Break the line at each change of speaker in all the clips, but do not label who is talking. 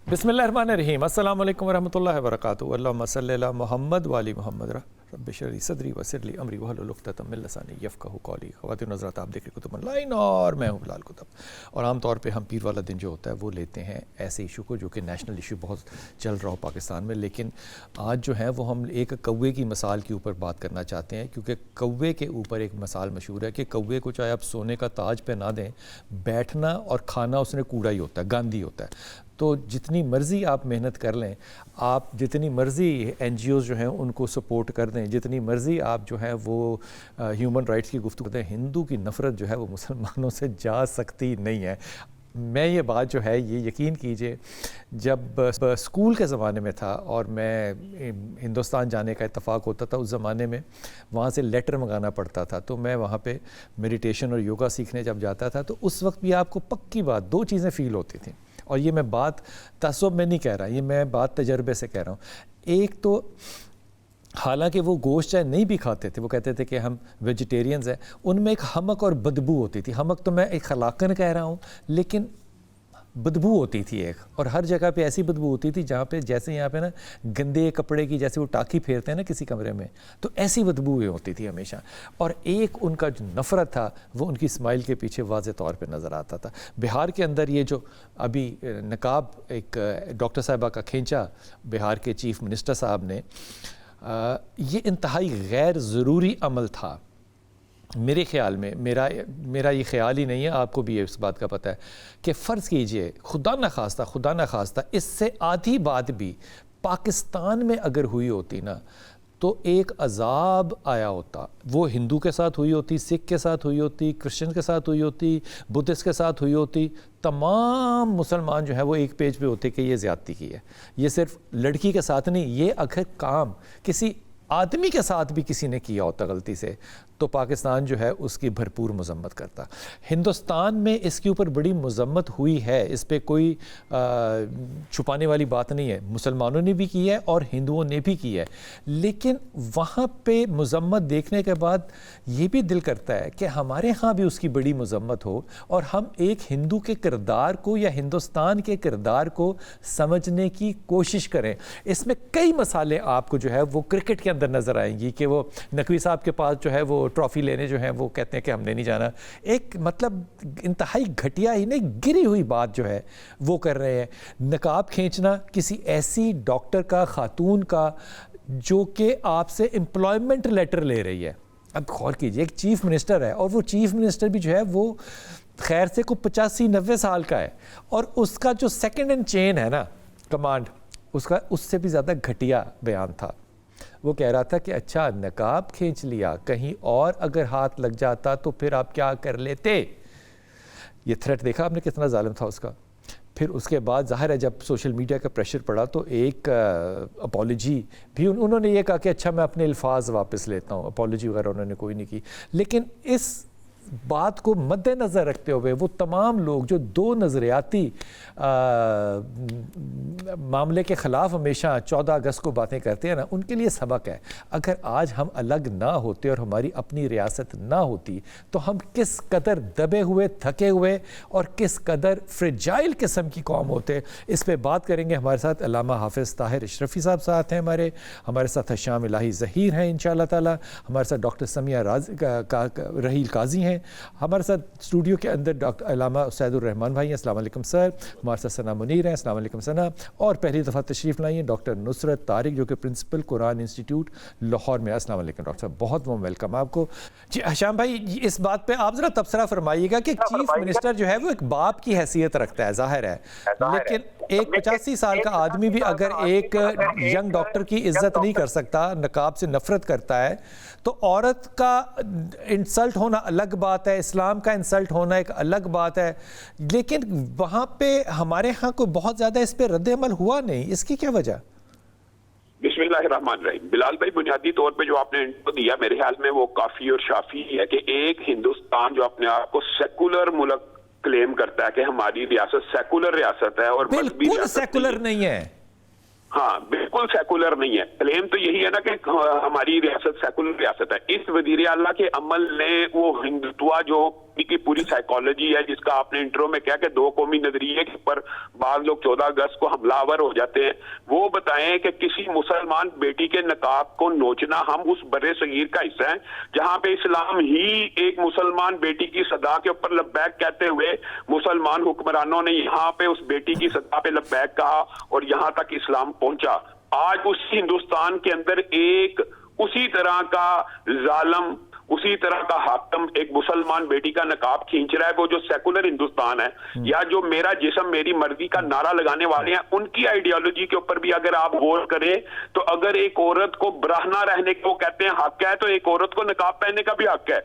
بسم اللہ الرحمن الرحیم. السلام علیکم ورحمۃ اللہ وبرکاتہ. اللہم صلی علی محمد وعلی محمد. رب اشرح لی صدری ویسر لی امری واحلل عقدۃ من لسانی یفقہوا قولی. خواتین حضرات، آپ دیکھ رہے کتب آن لائن اور میں ہوں بلال کتب. اور عام طور پہ ہم پیر والا دن جو ہوتا ہے وہ لیتے ہیں ایسے ایشو کو جو کہ نیشنل ایشو بہت چل رہا ہو پاکستان میں، لیکن آج جو ہے وہ ہم ایک کوے کی مثال کے اوپر بات کرنا چاہتے ہیں، کیونکہ کوے کے اوپر ایک مثال مشہور ہے کہ کوے کو چاہے آپ سونے کا تاج پہنا دیں، بیٹھنا اور کھانا اس نے کوڑا ہی ہوتا ہے، گند ہی ہوتا ہے. تو جتنی مرضی آپ محنت کر لیں، آپ جتنی مرضی این جی اوز جو ہیں ان کو سپورٹ کر دیں، جتنی مرضی آپ جو ہے وہ ہیومن رائٹس کی گفتگو کرتے ہیں، ہندو کی نفرت جو ہے وہ مسلمانوں سے جا سکتی نہیں ہے. میں یہ بات جو ہے یہ یقین کیجئے، جب اسکول کے زمانے میں تھا اور میں ہندوستان جانے کا اتفاق ہوتا تھا، اس زمانے میں وہاں سے لیٹر منگانا پڑتا تھا، تو میں وہاں پہ میڈیٹیشن اور یوگا سیکھنے جب جاتا تھا تو اس وقت بھی آپ کو پکی بات دو چیزیں فیل ہوتی تھیں، اور یہ میں بات تعصب میں نہیں کہہ رہا، یہ میں بات تجربے سے کہہ رہا ہوں. ایک تو حالانکہ وہ گوشت چاہے نہیں بھی کھاتے تھے، وہ کہتے تھے کہ ہم ویجیٹیرینز ہیں، ان میں ایک حمق اور بدبو ہوتی تھی. حمق تو میں ایک خلاقن کہہ رہا ہوں، لیکن بدبو ہوتی تھی ایک، اور ہر جگہ پہ ایسی بدبو ہوتی تھی جہاں پہ جیسے یہاں پہ نا گندے کپڑے کی جیسے وہ ٹاکی پھیرتے ہیں نا کسی کمرے میں، تو ایسی بدبویں ہوتی تھی ہمیشہ. اور ایک ان کا جو نفرت تھا وہ ان کی اسمائل کے پیچھے واضح طور پہ نظر آتا تھا. بہار کے اندر یہ جو ابھی نقاب ایک ڈاکٹر صاحبہ کا کھینچا بہار کے چیف منسٹر صاحب نے، یہ انتہائی غیر ضروری عمل تھا میرے خیال میں. میرا یہ خیال ہی نہیں ہے، آپ کو بھی اس بات کا پتہ ہے کہ فرض کیجئے خدا نخواستہ اس سے آدھی بات بھی پاکستان میں اگر ہوئی ہوتی نا تو ایک عذاب آیا ہوتا. وہ ہندو کے ساتھ ہوئی ہوتی، سکھ کے ساتھ ہوئی ہوتی، کرسچن کے ساتھ ہوئی ہوتی، بدھسٹ کے ساتھ ہوئی ہوتی، تمام مسلمان جو ہے وہ ایک پیج پہ ہوتے کہ یہ زیادتی کی ہے. یہ صرف لڑکی کے ساتھ نہیں، یہ اگر کام کسی آدمی کے ساتھ بھی کسی نے کیا ہوتا غلطی سے تو پاکستان جو ہے اس کی بھرپور مذمت کرتا. ہندوستان میں اس کے اوپر بڑی مذمت ہوئی ہے، اس پہ کوئی چھپانے والی بات نہیں ہے. مسلمانوں نے بھی کی ہے اور ہندوؤں نے بھی کی ہے، لیکن وہاں پہ مذمت دیکھنے کے بعد یہ بھی دل کرتا ہے کہ ہمارے ہاں بھی اس کی بڑی مذمت ہو اور ہم ایک ہندو کے کردار کو یا ہندوستان کے کردار کو سمجھنے کی کوشش کریں. اس میں کئی مسالے آپ کو جو ہے وہ کرکٹ کے اندر نظر آئیں گی کہ وہ نقوی صاحب کے پاس جو ہے وہ ٹرافی لینے جو ہیں وہ کہتے ہیں کہ ہم نے نہیں جانا. ایک مطلب انتہائی گھٹیا ہی نہیں، گری ہوئی بات جو ہے وہ کر رہے ہیں. نقاب کھینچنا کسی ایسی ڈاکٹر کا، خاتون کا جو کہ آپ سے امپلائمنٹ لیٹر لے رہی ہے. اب غور کیجئے، ایک چیف منسٹر ہے اور وہ چیف منسٹر بھی جو ہے وہ خیر سے کو 85-90 سال کا ہے، اور اس کا جو سیکنڈ ان چین ہے نا کمانڈ، اس سے بھی زیادہ گھٹیا بیان تھا. وہ کہہ رہا تھا کہ اچھا نقاب کھینچ لیا، کہیں اور اگر ہاتھ لگ جاتا تو پھر آپ کیا کر لیتے. یہ تھریٹ دیکھا آپ نے کتنا ظالم تھا اس کا. پھر اس کے بعد ظاہر ہے جب سوشل میڈیا کا پریشر پڑا تو ایک اپالوجی بھی انہوں نے یہ کہا کہ اچھا میں اپنے الفاظ واپس لیتا ہوں. اپالوجی وغیرہ انہوں نے کوئی نہیں کی، لیکن اس بات کو مد نظر رکھتے ہوئے وہ تمام لوگ جو دو نظریاتی معاملے کے خلاف ہمیشہ 14 اگست کو باتیں کرتے ہیں نا، ان کے لیے سبق ہے. اگر آج ہم الگ نہ ہوتے اور ہماری اپنی ریاست نہ ہوتی تو ہم کس قدر دبے ہوئے، تھکے ہوئے اور کس قدر فریجائل قسم کی قوم ہوتے. اس پہ بات کریں گے. ہمارے ساتھ علامہ حافظ طاہر اشرفی صاحب ساتھ ہیں، ہمارے ساتھ شام الہی ظہیر ہیں انشاءاللہ تعالی، ہمارے ساتھ ڈاکٹر سمیہ رحیل قاضی ہیں، ہمارے ساتھ اسٹوڈیو کے اندر ڈاکٹر علامہ سید الرحمان بھائی ہیں. السلام علیکم سر. ہمارے ساتھ ثنا منیر ہیں. السلام علیکم ثنا. اور پہلی دفعہ تشریف لائی ہیں ڈاکٹر نصرت طارق جو کہ پرنسپل قرآن انسٹیٹیوٹ لاہور میں. السلام علیکم ڈاکٹر صاحب، بہت بہت ویلکم آپ کو. جی حشام بھائی، اس بات پہ آپ ذرا تبصرہ فرمائیے گا کہ چیف منسٹر جو ہے وہ ایک باپ کی حیثیت رکھتا ہے، ظاہر ہے، لیکن ایک 85 سال کا آدمی بھی اگر ایک ینگ ڈاکٹر کی عزت نہیں کر سکتا، نقاب سے نفرت کرتا ہے، تو عورت کا انسلٹ ہونا الگ بات ہے، اسلام کا انسلٹ ہونا ایک الگ بات ہے. لیکن وہاں پہ ہمارے ہاں کوئی بہت زیادہ اس پہ رد عمل ہوا نہیں. اس کی کیا وجہ؟
بسم اللہ الرحمن الرحیم. بلال بھائی، بنیادی طور پہ جو آپ نے انٹرو دیا میرے خیال میں وہ کافی اور شافی ہے کہ ایک ہندوستان جو اپنے آپ کو سیکولر ملک کلیم کرتا ہے کہ ہماری ریاست سیکولر ریاست ہے اور
بالکل سیکولر نہیں ہے.
ہاں بالکل سیکولر نہیں ہے. کلیم تو یہی ہے نا کہ ہماری ریاست سیکولر ریاست ہے. اس وزیر اعلیٰ کے عمل نے وہ ہندوتوا جو کی پوری سائیکالوجی ہے جس کا آپ نے انٹرو میں کہا کہ دو قومی نظریے کے اوپر بعض لوگ 14 اگست کو حملہ آور ہو جاتے ہیں, وہ بتائیں کہ کسی مسلمان بیٹی کے نقاب کو نوچنا ہم اس برے صغیر کا حصہ ہیں جہاں پہ اسلام ہی ایک مسلمان بیٹی کی صدا کے اوپر لبیک کہتے ہوئے مسلمان حکمرانوں نے یہاں پہ اس بیٹی کی صدا پہ لبیک کہا اور یہاں تک اسلام پہنچا. آج اس ہندوستان کے اندر ایک اسی طرح کا ظالم, اسی طرح کا حاکم ایک مسلمان بیٹی کا نقاب کھینچ رہا ہے. وہ جو سیکولر ہندوستان ہے یا جو میرا جسم میری مرضی کا نعرہ لگانے والے ہیں, ان کی آئیڈیالوجی کے اوپر بھی اگر آپ غور کریں تو اگر ایک عورت کو براہنا رہنے کو کہتے ہیں حق ہے, تو ایک عورت کو نقاب پہننے کا بھی حق ہے.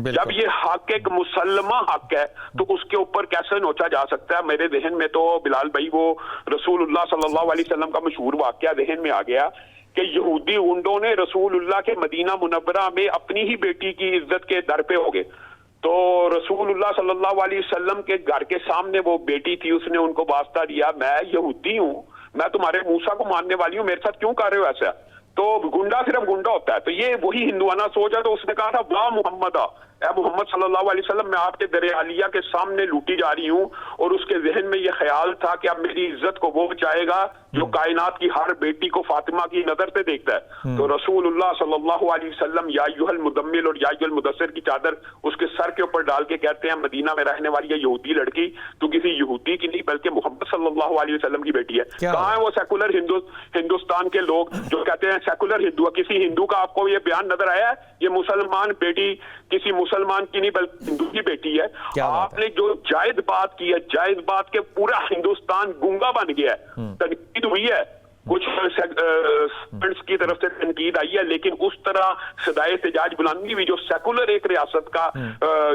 جب یہ حق ایک مسلمہ حق ہے تو اس کے اوپر کیسے نوچا جا سکتا ہے؟ میرے ذہن میں تو بلال بھائی وہ رسول اللہ صلی اللہ علیہ وسلم کا مشہور واقعہ ذہن میں آ گیا کہ یہودی گنڈوں نے رسول اللہ کے مدینہ منورہ میں اپنی ہی بیٹی کی عزت کے در پہ ہو گئے. تو رسول اللہ صلی اللہ علیہ وسلم کے گھر کے سامنے وہ بیٹی تھی, اس نے ان کو واسطہ دیا, میں یہودی ہوں, میں تمہارے موسیٰ کو ماننے والی ہوں, میرے ساتھ کیوں کر رہے ہو ایسا؟ تو گنڈا صرف گنڈا ہوتا ہے. تو یہ وہی ہندوانہ سوچ ہے. تو اس نے کہا تھا واہ محمد, اے محمد صلی اللہ علیہ وسلم, میں آپ کے در عالیہ کے سامنے لوٹی جا رہی ہوں, اور اس کے ذہن میں یہ خیال تھا کہ اب میری عزت کو وہ بچائے گا جو کائنات کی ہر بیٹی کو فاطمہ کی نظر سے دیکھتا ہے. تو رسول اللہ صلی اللہ علیہ وسلم یا ایھا المدمل اور یا ایھا المدثر کی چادر اس کے سر کے اوپر ڈال کے کہتے ہیں مدینہ میں رہنے والی یہ یہودی لڑکی تو کسی یہودی کی نہیں بلکہ محمد صلی اللہ علیہ وسلم کی بیٹی ہے. کہاں ہے وہ سیکولر ہندوستان کے لوگ جو کہتے ہیں سیکولر ہندو؟ کسی ہندو کا آپ کو یہ بیان نظر آیا ہے یہ مسلمان بیٹی کسی مسلمان کی نہیں بلکہ ہندو کی بیٹی ہے؟ آپ نے جو جائز بات کی ہے, جائز بات کے پورا ہندوستان گونگا بن گیا ہے. تنقید ہوئی ہے, کچھ سیگمنٹس کی طرف سے تنقید آئی ہے, لیکن اس طرح صدائے احتجاج بلندی ہوئی جو سیکولر ایک ریاست کا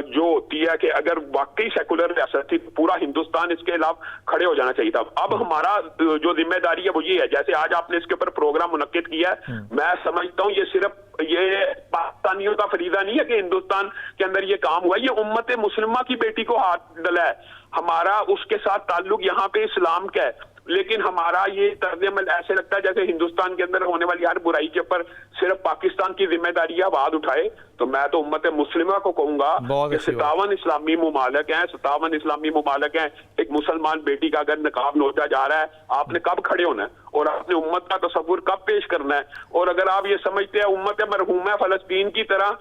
جو ہوتی ہے کہ اگر واقعی سیکولر ریاست تھی پورا ہندوستان اس کے خلاف کھڑے ہو جانا چاہیے تھا. اب ہمارا جو ذمہ داری ہے وہ یہ ہے, جیسے آج آپ نے اس کے اوپر پروگرام منعقد کیا ہے, میں سمجھتا ہوں یہ صرف یہ پاکستانیوں کا فریضہ نہیں ہے کہ ہندوستان کے اندر یہ کام ہوا, یہ امت مسلمہ کی بیٹی کو ہاتھ ڈلا ہے. ہمارا اس کے ساتھ تعلق یہاں پہ اسلام کا ہے, لیکن ہمارا یہ طرز عمل ایسے لگتا ہے جیسے ہندوستان کے اندر ہونے والی ہر برائی کے اوپر صرف پاکستان کی ذمہ داری آواز اٹھائے. تو میں تو امت مسلمہ کو کہوں گا کہ 57 اسلامی ممالک ہیں, 57 اسلامی ممالک ہیں, ایک مسلمان بیٹی کا اگر نقاب نوچا جا رہا ہے, آپ نے کب کھڑے ہونا ہے اور آپ نے امت کا تصور کب پیش کرنا ہے؟ اور اگر آپ یہ سمجھتے ہیں امت مرحومہ فلسطین کی طرح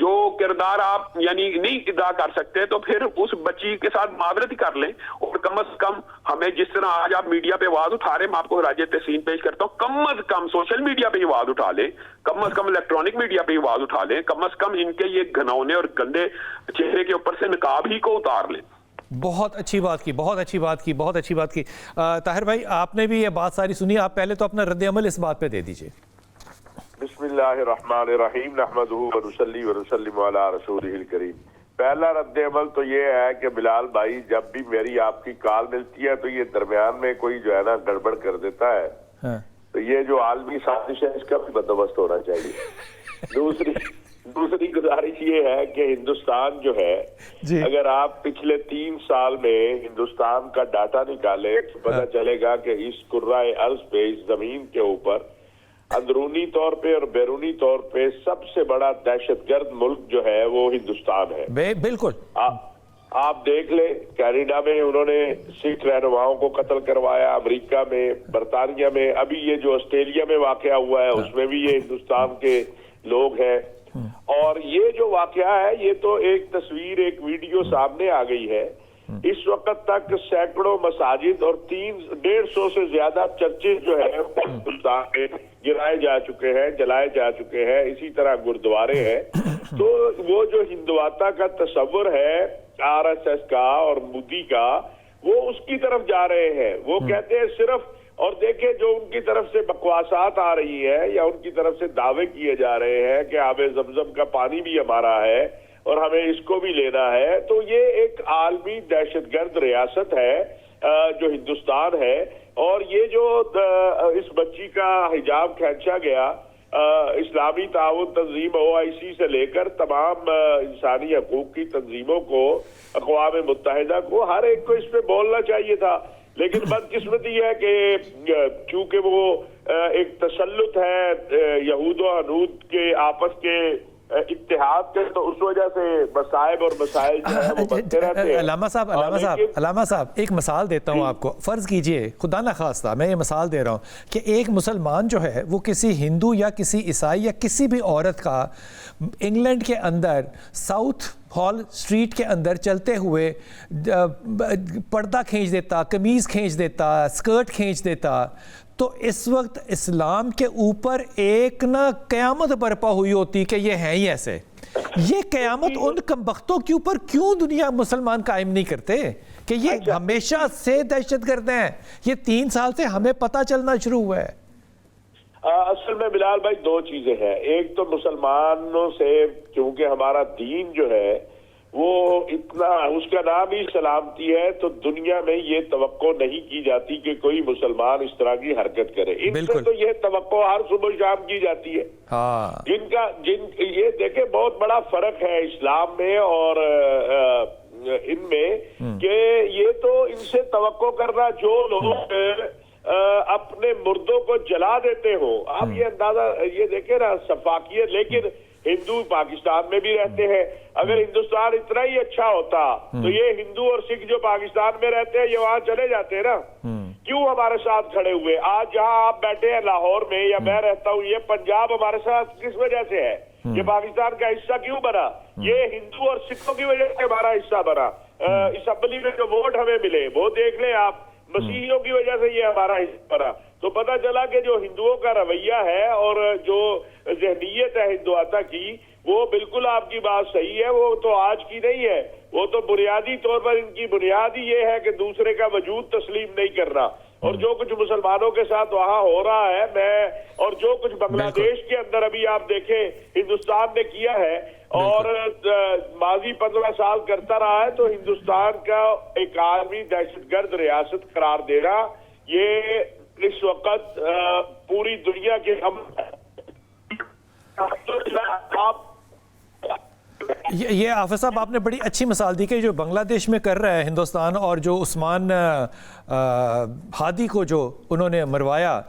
جو کردار آپ یعنی نہیں ادا کر سکتے, تو پھر اس بچی کے ساتھ معذرت ہی کر لیں, اور کم از کم ہمیں جس طرح آج آپ میڈیا پہ آواز اٹھا رہے ہیں, میں آپ کو خراج تحسین پیش کرتا ہوں, کم از کم سوشل میڈیا پہ آواز اٹھا لیں, کم از کم الیکٹرانک میڈیا پہ آواز اٹھا لیں, کم از کم ان کے یہ گھنونے اور گندے چہرے کے اوپر سے نقاب ہی کو اتار لیں.
بہت اچھی بات کی, بہت اچھی بات کی, بہت اچھی بات کی. طاہر بھائی آپ نے بھی یہ بات ساری سنی, آپ پہلے تو اپنا رد عمل اس بات پہ دے دیجئے.
بسم اللہ الرحمن الرحیم نحمدہ ونصلی ونسلم علی رسولہ الکریم. پہلا رد عمل تو یہ ہے کہ بلال بھائی جب بھی میری آپ کی کال ملتی ہے تو یہ درمیان میں کوئی جو ہے نا گڑبڑ کر دیتا ہے, تو یہ جو عالمی سازش ہے اس کا بھی بندوبست ہونا چاہیے. دوسری گزارش یہ ہے کہ ہندوستان جو ہے اگر آپ پچھلے 3 سال میں ہندوستان کا ڈاٹا نکالے تو پتہ چلے گا کہ اس کرۂ ارض پہ, اس زمین کے اوپر اندرونی طور پہ اور بیرونی طور پہ سب سے بڑا دہشت گرد ملک جو ہے وہ ہندوستان ہے.
بالکل
آپ دیکھ لیں, کینیڈا میں انہوں نے سکھ رہنماؤں کو قتل کروایا, امریکہ میں, برطانیہ میں, ابھی یہ جو آسٹریلیا میں واقعہ ہوا ہے اس میں بھی یہ ہندوستان کے لوگ ہیں. اور یہ جو واقعہ ہے یہ تو ایک تصویر, ایک ویڈیو سامنے آ گئی ہے. اس وقت تک سینکڑوں مساجد اور 150 سے زیادہ چرچز جو ہے ہندوستان میں گرائے جا چکے ہیں, جلائے جا چکے ہیں, اسی طرح گردوارے ہیں. تو وہ جو ہندواتا کا تصور ہے RSS کا اور مودی کا, وہ اس کی طرف جا رہے ہیں. وہ کہتے ہیں صرف, اور دیکھیں جو ان کی طرف سے بکواسات آ رہی ہے یا ان کی طرف سے دعوے کیے جا رہے ہیں کہ آب زمزم کا پانی بھی ہمارا ہے اور ہمیں اس کو بھی لینا ہے, تو یہ ایک عالمی دہشت گرد ریاست ہے جو ہندوستان ہے. اور یہ جو اس بچی کا حجاب کھینچا گیا, اسلامی تعاون تنظیم OIC سے لے کر تمام انسانی حقوق کی تنظیموں کو, اقوام متحدہ کو, ہر ایک کو اس پہ بولنا چاہیے تھا. لیکن بدقسمتی ہے کہ چونکہ وہ ایک تسلط ہے یہود و ہنود کے آپس کے اتحاد کے، تو اس وجہ سے مصائب اور مسائل جو ہے وہ بنتے رہتے ہیں۔
علامہ صاحب ایک مثال دیتا ہوں آپ کو. فرض کیجئے خدا نخواستہ میں یہ مثال دے رہا ہوں کہ ایک مسلمان جو ہے وہ کسی ہندو یا کسی عیسائی یا کسی بھی عورت کا انگلینڈ کے اندر ساؤتھ ہال اسٹریٹ کے اندر چلتے ہوئے پردہ کھینچ دیتا، قمیض کھینچ دیتا، اسکرٹ کھینچ دیتا، تو اس وقت اسلام کے اوپر ایک نہ قیامت برپا ہوئی ہوتی کہ یہ ہیں ہی ایسے. یہ قیامت ان کمبختوں کے اوپر کیوں دنیا مسلمان قائم نہیں کرتے کہ یہ ہمیشہ سے دہشت گرد ہیں؟ یہ 3 سال سے ہمیں پتہ چلنا شروع ہوا ہے.
اصل میں بلال بھائی 2 چیزیں ہیں. ایک تو مسلمانوں سے کیونکہ ہمارا دین جو ہے وہ اتنا، اس کا نام ہی سلامتی ہے، تو دنیا میں یہ توقع نہیں کی جاتی کہ کوئی مسلمان اس طرح کی حرکت کرے. ان سے تو یہ توقع ہر صبح شام کی جاتی ہے. یہ دیکھیں بہت بڑا فرق ہے اسلام میں اور ان میں کہ یہ تو ان سے توقع کرنا جو لوگ اپنے مردوں کو جلا دیتے ہو، آپ یہ اندازہ یہ دیکھیں نا سفاکیت. لیکن ہندو پاکستان میں بھی رہتے ہیں. اگر ہندوستان اتنا ہی اچھا ہوتا تو یہ ہندو اور سکھ جو پاکستان میں رہتے ہیں یہ وہاں چلے جاتے ہیں نا. کیوں ہمارے ساتھ کھڑے ہوئے؟ آج جہاں آپ بیٹھے ہیں لاہور میں یا میں رہتا ہوں، یہ پنجاب ہمارے ساتھ کس وجہ سے ہے؟ یہ پاکستان کا حصہ کیوں بنا؟ یہ ہندو اور سکھوں کی وجہ سے ہمارا حصہ بنا. اسمبلی میں جو ووٹ ہمیں ملے وہ دیکھ لیں آپ، مسیحیوں کی وجہ سے یہ ہمارا حصہ بنا. تو پتہ چلا کہ جو ہندوؤں کا رویہ ہے اور جو ذہنیت ہے ہندوتا کی، وہ بالکل آپ کی بات صحیح ہے، وہ تو آج کی نہیں ہے. وہ تو بنیادی طور پر ان کی بنیاد ہی یہ ہے کہ دوسرے کا وجود تسلیم نہیں کرنا. اور جو کچھ مسلمانوں کے ساتھ وہاں ہو رہا ہے اور جو کچھ بنگلہ دیش کے اندر ابھی آپ دیکھیں ہندوستان نے کیا ہے اور ماضی 15 سال کرتا رہا ہے، تو ہندوستان کا ایک عالمی دہشت گرد ریاست قرار دینا یہ اس وقت پوری دنیا کے
یہ حافظ صاحب آپ نے بڑی اچھی مثال دی کہ جو بنگلہ دیش میں کر رہا ہے ہندوستان، اور جو عثمان ہادی کو جو انہوں نے مروایا،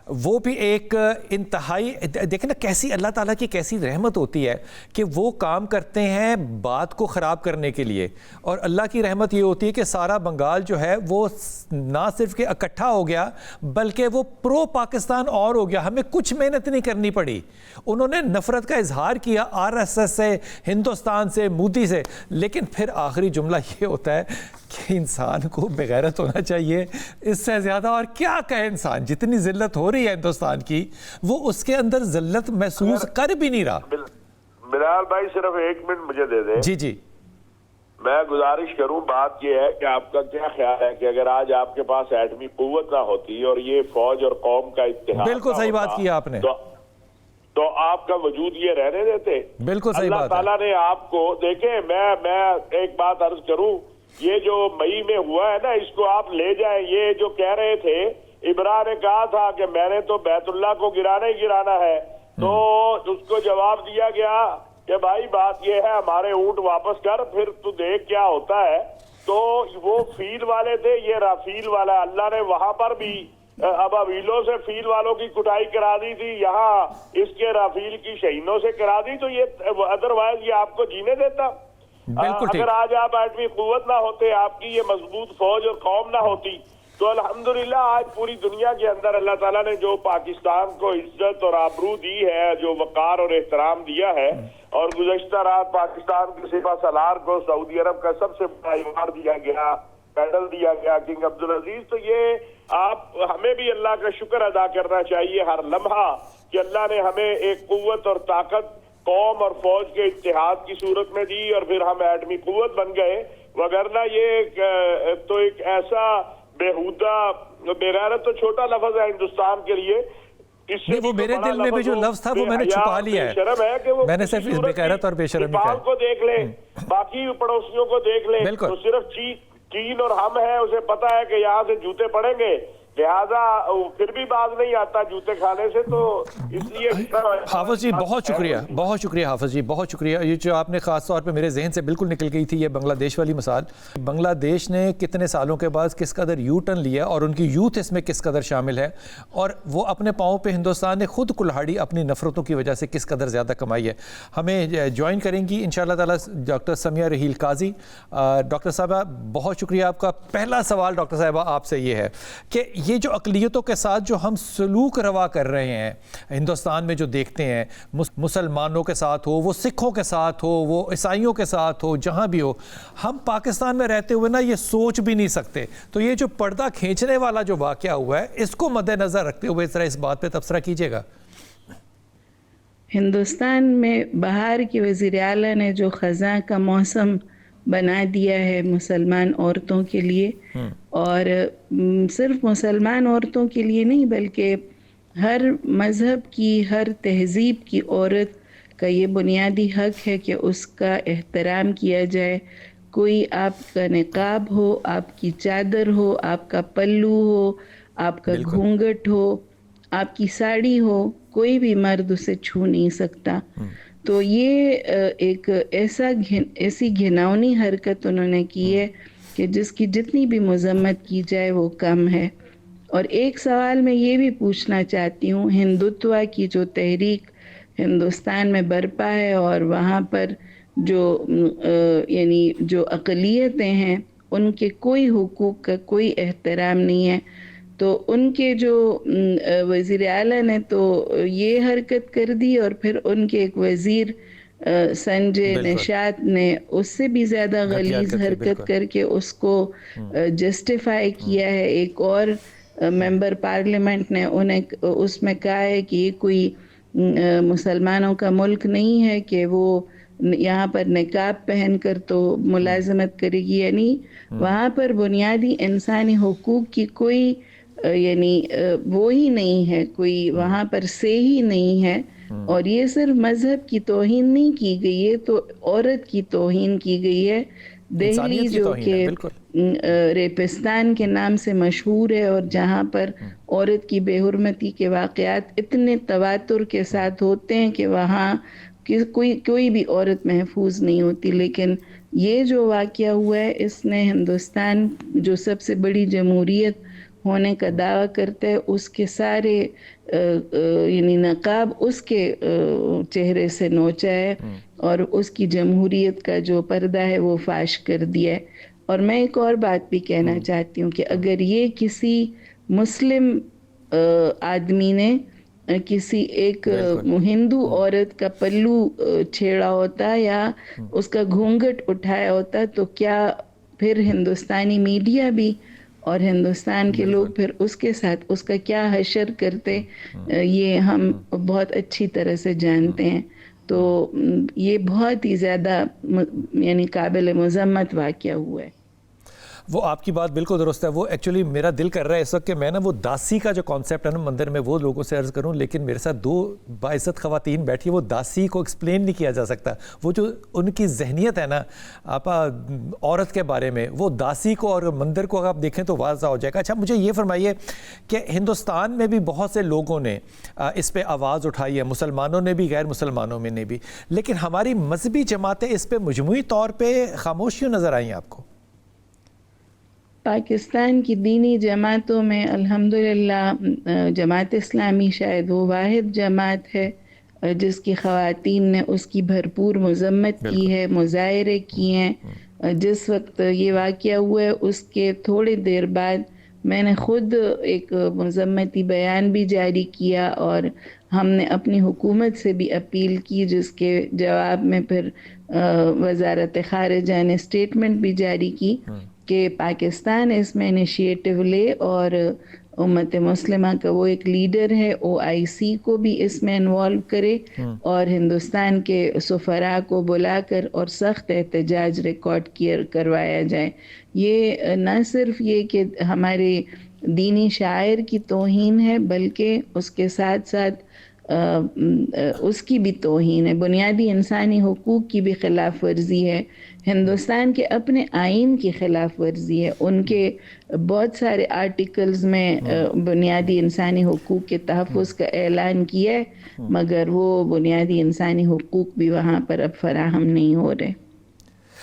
وہ بھی ایک انتہائی، دیکھیں نا کیسی اللہ تعالیٰ کی کیسی رحمت ہوتی ہے کہ وہ کام کرتے ہیں بات کو خراب کرنے کے لیے، اور اللہ کی رحمت یہ ہوتی ہے کہ سارا بنگال جو ہے وہ نہ صرف کہ اکٹھا ہو گیا بلکہ وہ پرو پاکستان اور ہو گیا. ہمیں کچھ محنت نہیں کرنی پڑی. انہوں نے نفرت کا اظہار کیا RSS سے، ہندوستان سے، مودی سے، لیکن پھر آخری جملہ یہ ہوتا ہے کہ انسان کو بغیرت ہونا چاہیے. اس سے زیادہ اور کیا کہے انسان؟ جتنی ذلت ہو رہی ہے ہندوستان کی، وہ اس کے اندر ذلت محسوس کر بھی نہیں رہا.
بلال بھائی صرف 1 منٹ مجھے دے دیں.
جی
میں گزارش کروں. بات یہ ہے کہ آپ کا کیا خیال ہے کہ اگر آج آپ کے پاس ایٹمی قوت نہ ہوتی اور یہ فوج اور قوم کا اتحاد،
بالکل صحیح بات کی آپ نے،
تو آپ کا وجود یہ رہنے دیتے؟
بالکل صحیح بات ہے.
اللہ تعالیٰ نے آپ کو، دیکھیں میں ایک بات عرض کروں، یہ جو مئی میں ہوا ہے نا، اس کو آپ لے جائیں. یہ جو کہہ رہے تھے، عمران نے کہا تھا کہ میں نے تو بیت اللہ کو گرانا ہی گرانا ہے، تو اس کو جواب دیا گیا کہ بھائی بات یہ ہے ہمارے اونٹ واپس کر، پھر تو دیکھ کیا ہوتا ہے. تو وہ فیل والے تھے، یہ رافیل والا. اللہ نے وہاں پر بھی ابابیلوں سے فیل والوں کی کٹائی کرا دی تھی، یہاں اس کے رافیل کی شہینوں سے کرا دی. تو یہ ادروائز یہ آپ کو جینے دیتا؟ اگر آج آپ ایٹمی قوت نہ ہوتے، آپ کی یہ مضبوط فوج اور قوم نہ ہوتی، تو الحمدللہ آج پوری دنیا کے اندر اللہ تعالیٰ نے جو پاکستان کو عزت اور آبرو دی ہے، جو وقار اور احترام دیا ہے، اور گزشتہ رات پاکستان کے سپہ سالار کو سعودی عرب کا سب سے بڑا ایوارڈ دیا گیا، میڈل دیا گیا کنگ عبدالعزیز. تو یہ ہمیں بھی اللہ کا شکر ادا کرنا چاہیے ہر لمحہ کہ اللہ نے ہمیں ایک قوت اور طاقت قوم اور فوج کے اتحاد کی صورت میں دی، اور پھر ہم ایٹمی قوت بن گئے. وگرنہ یہ تو ایک ایسا بیہودہ، بغیرت تو چھوٹا لفظ ہے ہندوستان کے لیے.
وہ میرے دل میں بھی جو لفظ تھا وہ میں نے چھپا لیا ہے. میں نے صرف بغیرت اور بے شرمی کہا.
کو دیکھ لیں، باقی پڑوسیوں کو دیکھ لیں، تو صرف چین اور ہم ہیں، اسے پتا ہے کہ یہاں سے جوتے پڑیں گے. لہذا وہ پھر بھی باز نہیں آتا جوتے کھانے سے. تو اس لیے
حافظ جی بہت شکریہ حافظ جی بہت شکریہ. یہ جو آپ نے خاص طور پہ میرے ذہن سے بالکل نکل گئی تھی یہ بنگلہ دیش والی مثال. بنگلہ دیش نے کتنے سالوں کے بعد کس قدر یو ٹرن لیا اور ان کی یوتھ اس میں کس قدر شامل ہے, اور وہ اپنے پاؤں پہ ہندوستان نے خود کلہاڑی اپنی نفرتوں کی وجہ سے کس قدر زیادہ کمائی ہے. ہمیں جوائن کریں گی انشاءاللہ تعالیٰ ڈاکٹر سمیہ رحیل قاضی. ڈاکٹر صاحبہ بہت شکریہ آپ کا. پہلا سوال ڈاکٹر صاحبہ آپ سے یہ ہے کہ یہ جو اقلیتوں کے ساتھ جو ہم سلوک روا کر رہے ہیں ہندوستان میں, جو دیکھتے ہیں مسلمانوں کے ساتھ ہو, وہ سکھوں کے ساتھ ہو, وہ عیسائیوں کے ساتھ ہو, جہاں بھی ہو, ہم پاکستان میں رہتے ہوئے نا یہ سوچ بھی نہیں سکتے. تو یہ جو پردہ کھینچنے والا جو واقعہ ہوا ہے اس کو مد نظر رکھتے ہوئے ذرا اس بات پہ تبصرہ کیجیے گا.
ہندوستان میں بہار کی وزیر اعلیٰ نے جو خزاں کا موسم بنا دیا ہے مسلمان عورتوں کے لیے, اور صرف مسلمان عورتوں کے لیے نہیں بلکہ ہر مذہب کی, ہر تہذیب کی عورت کا یہ بنیادی حق ہے کہ اس کا احترام کیا جائے. کوئی آپ کا نقاب ہو, آپ کی چادر ہو, آپ کا پلو ہو, آپ کا گھونگھٹ ہو, آپ کی ساڑی ہو, کوئی بھی مرد اسے چھو نہیں سکتا. تو یہ ایک ایسی گھناؤنی حرکت انہوں نے کی ہے کہ جس کی جتنی بھی مذمت کی جائے وہ کم ہے. اور ایک سوال میں یہ بھی پوچھنا چاہتی ہوں, ہندوتوا کی جو تحریک ہندوستان میں برپا ہے اور وہاں پر جو یعنی جو اقلیتیں ہیں ان کے کوئی حقوق کا کوئی احترام نہیں ہے. تو ان کے جو وزیر اعلیٰ نے تو یہ حرکت کر دی, اور پھر ان کے ایک وزیر سنجے نشاط نے اس سے بھی زیادہ غلیظ حرکت کر کے اس کو جسٹیفائی کیا ہے. ایک اور ممبر پارلیمنٹ نے انہیں اس میں کہا ہے کہ یہ کوئی مسلمانوں کا ملک نہیں ہے کہ وہ یہاں پر نقاب پہن کر تو ملازمت کرے گی. یعنی وہاں پر بنیادی انسانی حقوق کی کوئی یعنی وہ ہی نہیں ہے, کوئی وہاں پر سے ہی نہیں ہے. اور یہ صرف مذہب کی توہین نہیں کی گئی ہے, تو عورت کی توہین کی گئی ہے. دہلی جو کہ ریپستان کے نام سے مشہور ہے اور جہاں پر عورت کی بے حرمتی کے واقعات اتنے تواتر کے ساتھ ہوتے ہیں کہ وہاں کوئی بھی عورت محفوظ نہیں ہوتی. لیکن یہ جو واقعہ ہوا ہے اس نے ہندوستان جو سب سے بڑی جمہوریت ہونے کا دعویٰ کرتا ہے اس کے سارے یعنی نقاب اس کے چہرے سے نوچا ہے اور اس کی جمہوریت کا جو پردہ ہے وہ فاش کر دیا ہے. اور میں ایک اور بات بھی کہنا چاہتی ہوں کہ اگر یہ کسی مسلم آدمی نے کسی ایک ہندو عورت کا پلو چھیڑا ہوتا یا اس کا گھونگھٹ اٹھایا ہوتا تو کیا پھر ہندوستانی میڈیا بھی اور ہندوستان کے لوگ پھر اس کے ساتھ اس کا کیا حشر کرتے, یہ ہم بہت اچھی طرح سے جانتے ہیں. تو یہ بہت ہی زیادہ یعنی قابل مذمت واقعہ ہوا ہے.
وہ آپ کی بات بالکل درست ہے. وہ ایکچولی میرا دل کر رہا ہے اس وقت کہ میں نا وہ داسی کا جو کانسیپٹ ہے نا مندر میں وہ لوگوں سے عرض کروں, لیکن میرے ساتھ دو باعزت خواتین بیٹھی ہیں, وہ داسی کو ایکسپلین نہیں کیا جا سکتا. وہ جو ان کی ذہنیت ہے نا آپا عورت کے بارے میں, وہ داسی کو اور مندر کو اگر آپ دیکھیں تو واضح ہو جائے گا. اچھا مجھے یہ فرمائیے کہ ہندوستان میں بھی بہت سے لوگوں نے اس پہ آواز اٹھائی ہے, مسلمانوں نے بھی غیر مسلمانوں میں نے بھی, لیکن ہماری مذہبی جماعتیں اس پہ مجموعی طور پہ خاموش کیوں نظر آئیں آپ کو؟
پاکستان کی دینی جماعتوں میں الحمدللہ جماعت اسلامی شاید وہ واحد جماعت ہے جس کی خواتین نے اس کی بھرپور مذمت کی ہے, مظاہرے کیے ہیں. جس وقت یہ واقعہ ہوا ہے اس کے تھوڑی دیر بعد میں نے خود ایک مذمتی بیان بھی جاری کیا اور ہم نے اپنی حکومت سے بھی اپیل کی, جس کے جواب میں پھر وزارت خارجہ نے اسٹیٹمنٹ بھی جاری کی کہ پاکستان اس میں انیشیٹو لے اور امت مسلمہ کا وہ ایک لیڈر ہے OIC کو بھی اس میں انوالو کرے اور ہندوستان کے سفراء کو بلا کر اور سخت احتجاج ریکارڈ کروایا جائے. یہ نہ صرف یہ کہ ہمارے دینی شاعر کی توہین ہے بلکہ اس کے ساتھ ساتھ اس کی بھی توہین ہے, بنیادی انسانی حقوق کی بھی خلاف ورزی ہے ہندوستان کے اپنے آئین کی خلاف ورزی ہے. ان کے بہت سارے آرٹیکلز میں بنیادی انسانی حقوق کے تحفظ کا اعلان کیا ہے, مگر وہ بنیادی انسانی حقوق بھی وہاں پر اب فراہم نہیں ہو رہے.